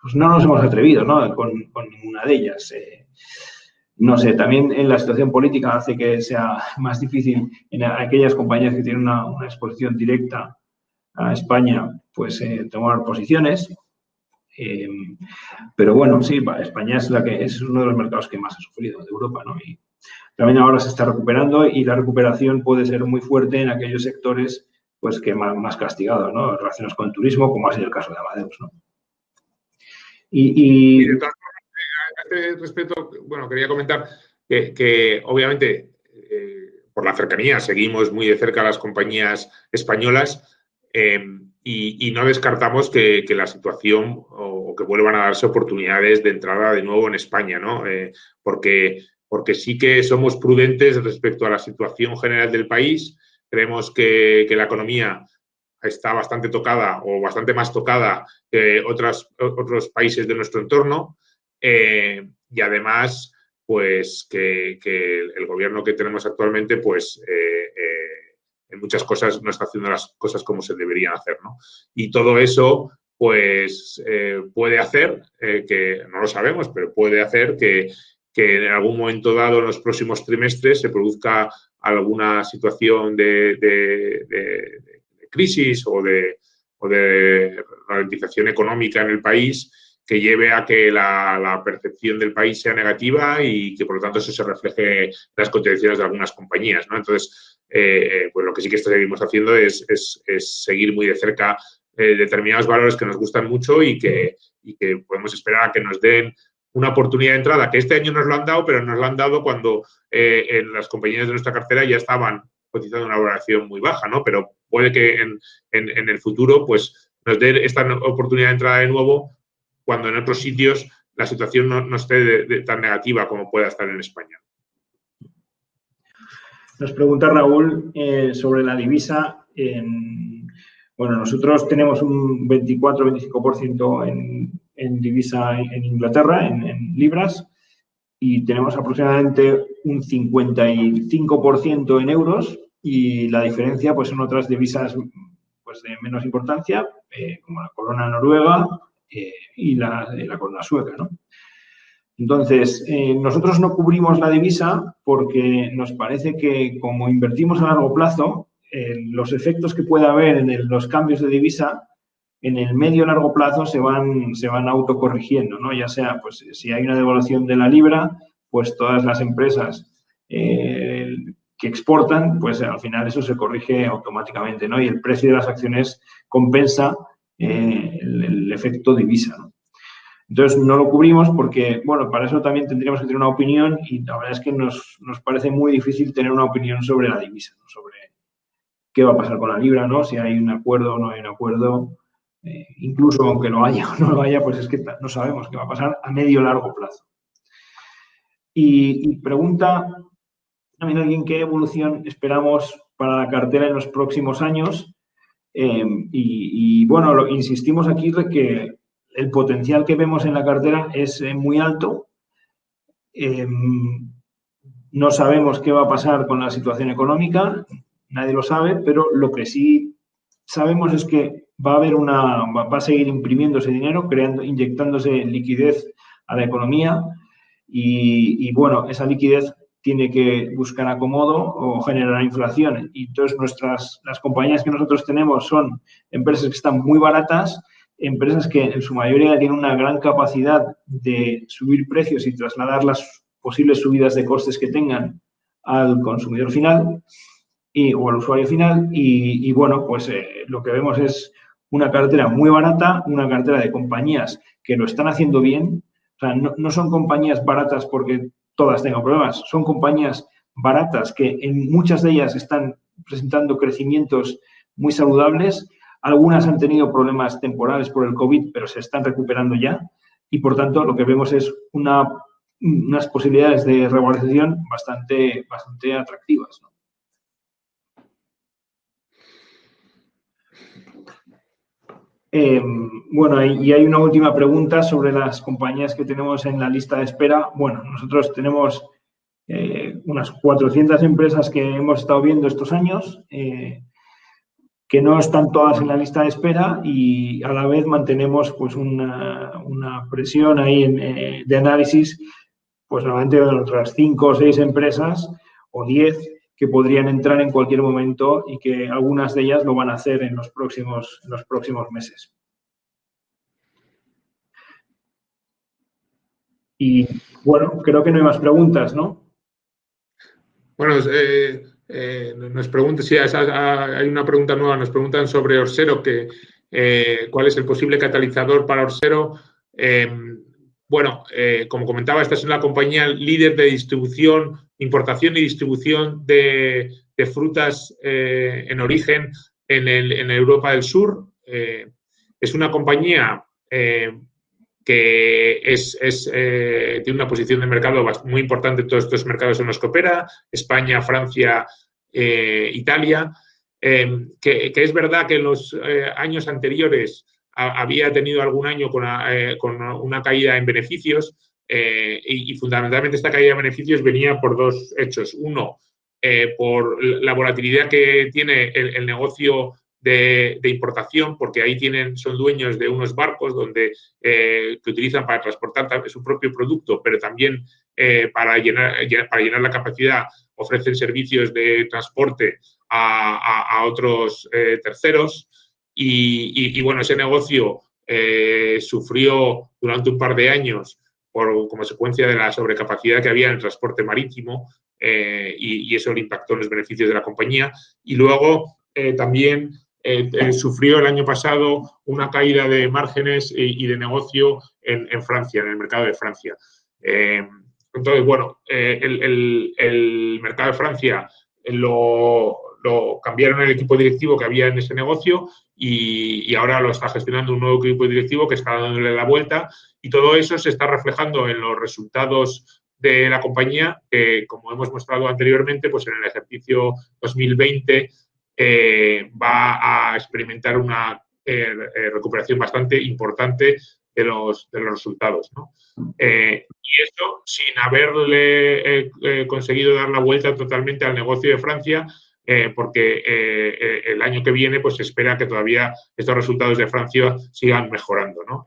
pues no nos hemos atrevido, ¿no? Con ninguna de ellas. No sé, también en la situación política hace que sea más difícil en aquellas compañías que tienen una exposición directa a España, pues tomar posiciones. Pero bueno, sí, España es uno de los mercados que más ha sufrido de Europa, ¿no? Y también ahora se está recuperando y la recuperación puede ser muy fuerte en aquellos sectores pues que más castigados, ¿no? Relacionados con el turismo, como ha sido el caso de Amadeus, ¿no? Y de todas formas, a este respecto, bueno, quería comentar que obviamente por la cercanía seguimos muy de cerca a las compañías españolas y no descartamos que la situación o que vuelvan a darse oportunidades de entrada de nuevo en España, ¿no? Porque sí que somos prudentes respecto a la situación general del país. Creemos que la economía está bastante tocada o bastante más tocada que otros países de nuestro entorno y además pues que el gobierno que tenemos actualmente pues en muchas cosas no está haciendo las cosas como se deberían hacer, ¿no? Y todo eso pues puede hacer que, no lo sabemos, pero puede hacer que en algún momento dado en los próximos trimestres se produzca alguna situación de crisis o de ralentización económica en el país que lleve a que la percepción del país sea negativa y que, por lo tanto, eso se refleje en las cotizaciones de algunas compañías, ¿no? Entonces, pues lo que sí que seguimos haciendo es seguir muy de cerca determinados valores que nos gustan mucho y que podemos esperar a que nos den una oportunidad de entrada, que este año nos lo han dado, pero nos lo han dado cuando en las compañías de nuestra cartera ya estaban cotizando una valoración muy baja, ¿no? Pero puede que en el futuro pues nos dé esta oportunidad de entrada de nuevo cuando en otros sitios la situación no esté tan negativa como pueda estar en España. Nos pregunta Raúl sobre la divisa. Bueno, nosotros tenemos un 24-25% en divisa en Inglaterra, en libras, y tenemos aproximadamente un 55% en euros y la diferencia pues son otras divisas pues de menos importancia, como la corona noruega y la corona sueca, ¿no? Entonces, nosotros no cubrimos la divisa porque nos parece que como invertimos a largo plazo, los efectos que pueda haber en los cambios de divisa en el medio largo plazo se van autocorrigiendo, ¿no? Ya sea, pues, si hay una devaluación de la libra, pues todas las empresas que exportan, pues al final eso se corrige automáticamente, ¿no? Y el precio de las acciones compensa el efecto divisa, ¿no? Entonces, no lo cubrimos porque, bueno, para eso también tendríamos que tener una opinión y la verdad es que nos parece muy difícil tener una opinión sobre la divisa, ¿no? Sobre qué va a pasar con la libra, ¿no? Si hay un acuerdo o no hay un acuerdo. Incluso aunque lo haya o no lo haya, pues es que no sabemos qué va a pasar a medio o largo plazo. Y pregunta también alguien qué evolución esperamos para la cartera en los próximos años. Bueno, insistimos aquí de que el potencial que vemos en la cartera es muy alto. No sabemos qué va a pasar con la situación económica, nadie lo sabe, pero lo que sí sabemos es que va a seguir imprimiéndose dinero, inyectándose liquidez a la economía y bueno, esa liquidez tiene que buscar acomodo o generar inflación. Y entonces las compañías que nosotros tenemos son empresas que están muy baratas, empresas que en su mayoría tienen una gran capacidad de subir precios y trasladar las posibles subidas de costes que tengan al consumidor final o al usuario final. Y bueno, pues lo que vemos es una cartera muy barata, una cartera de compañías que lo están haciendo bien. O sea, no son compañías baratas porque todas tengan problemas, son compañías baratas que en muchas de ellas están presentando crecimientos muy saludables. Algunas han tenido problemas temporales por el COVID, pero se están recuperando ya. Y por tanto, lo que vemos es unas posibilidades de revalorización bastante atractivas, ¿no? Bueno, y hay una última pregunta sobre las compañías que tenemos en la lista de espera. Bueno, nosotros tenemos unas 400 empresas que hemos estado viendo estos años, que no están todas en la lista de espera y a la vez mantenemos pues una presión ahí de análisis, pues normalmente de otras 5 o 6 empresas o 10 que podrían entrar en cualquier momento y que algunas de ellas lo van a hacer en los próximos meses. Y bueno, creo que no hay más preguntas, ¿no? Bueno, nos preguntan, sí, hay una pregunta nueva, nos preguntan sobre Orsero, cuál es el posible catalizador para Orsero. Bueno, como comentaba, esta es una compañía líder de distribución, importación y distribución de frutas en origen en Europa del Sur. Es una compañía que tiene una posición de mercado muy importante en todos estos mercados en los que opera, España, Francia, Italia, que es verdad que en los años anteriores había tenido algún año con una caída en beneficios y fundamentalmente esta caída de beneficios venía por dos hechos. Uno, por la volatilidad que tiene el negocio de importación, porque ahí son dueños de unos barcos que utilizan para transportar su propio producto, pero también para llenar la capacidad ofrecen servicios de transporte a otros terceros y bueno, ese negocio sufrió durante un par de años por consecuencia de la sobrecapacidad que había en el transporte marítimo y eso le impactó en los beneficios de la compañía. Y luego también sufrió el año pasado una caída de márgenes y de negocio en Francia, en el mercado de Francia. Entonces, bueno, el mercado de Francia lo cambiaron el equipo directivo que había en ese negocio y ahora lo está gestionando un nuevo equipo directivo que está dándole la vuelta y todo eso se está reflejando en los resultados de la compañía que, como hemos mostrado anteriormente, pues en el ejercicio 2020 va a experimentar una recuperación bastante importante de los resultados, ¿no? Y eso sin haberle conseguido dar la vuelta totalmente al negocio de Francia, porque el año que viene pues se espera que todavía estos resultados de Francia sigan mejorando, ¿no?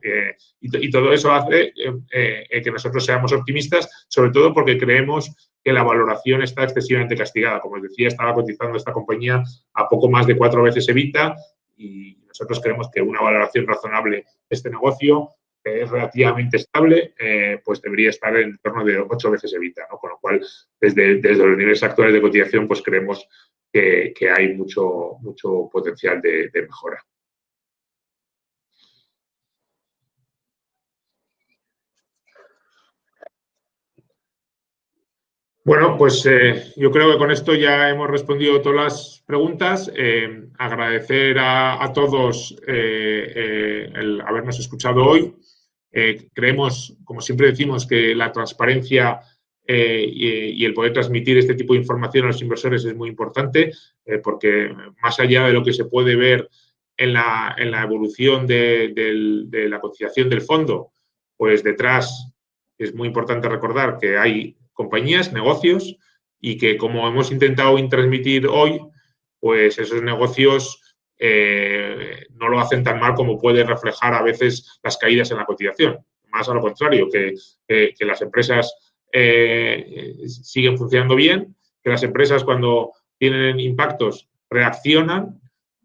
Y todo eso hace que nosotros seamos optimistas, sobre todo porque creemos que la valoración está excesivamente castigada. Como os decía, estaba cotizando esta compañía a poco más de 4 veces EBITDA y nosotros creemos que una valoración razonable de este negocio es relativamente estable, pues debería estar en torno de 8 veces EBITDA, ¿no? Con lo cual, desde los niveles actuales de cotización, pues creemos que hay mucho potencial de mejora. Bueno, pues yo creo que con esto ya hemos respondido todas las preguntas. Agradecer a todos el habernos escuchado hoy. Creemos, como siempre decimos, que la transparencia y el poder transmitir este tipo de información a los inversores es muy importante, porque más allá de lo que se puede ver en la evolución de la cotización del fondo, pues detrás es muy importante recordar que hay compañías, negocios, y que como hemos intentado transmitir hoy, pues esos negocios no lo hacen tan mal como puede reflejar a veces las caídas en la cotización. Más a lo contrario, que las empresas siguen funcionando bien, que las empresas cuando tienen impactos reaccionan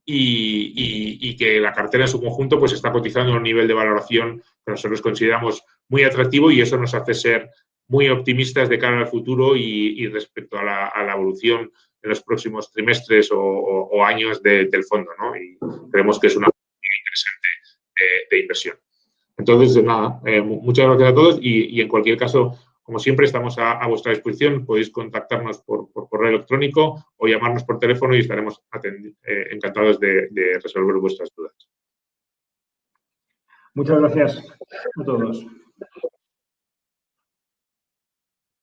y que la cartera en su conjunto pues está cotizando a un nivel de valoración que nosotros consideramos muy atractivo y eso nos hace ser muy optimistas de cara al futuro y respecto a la evolución en los próximos trimestres o años del fondo, ¿no? Y creemos que es una oportunidad interesante de inversión. Entonces, nada, muchas gracias a todos y en cualquier caso, como siempre, estamos a vuestra disposición. Podéis contactarnos por correo electrónico o llamarnos por teléfono y estaremos encantados de resolver vuestras dudas. Muchas gracias a todos.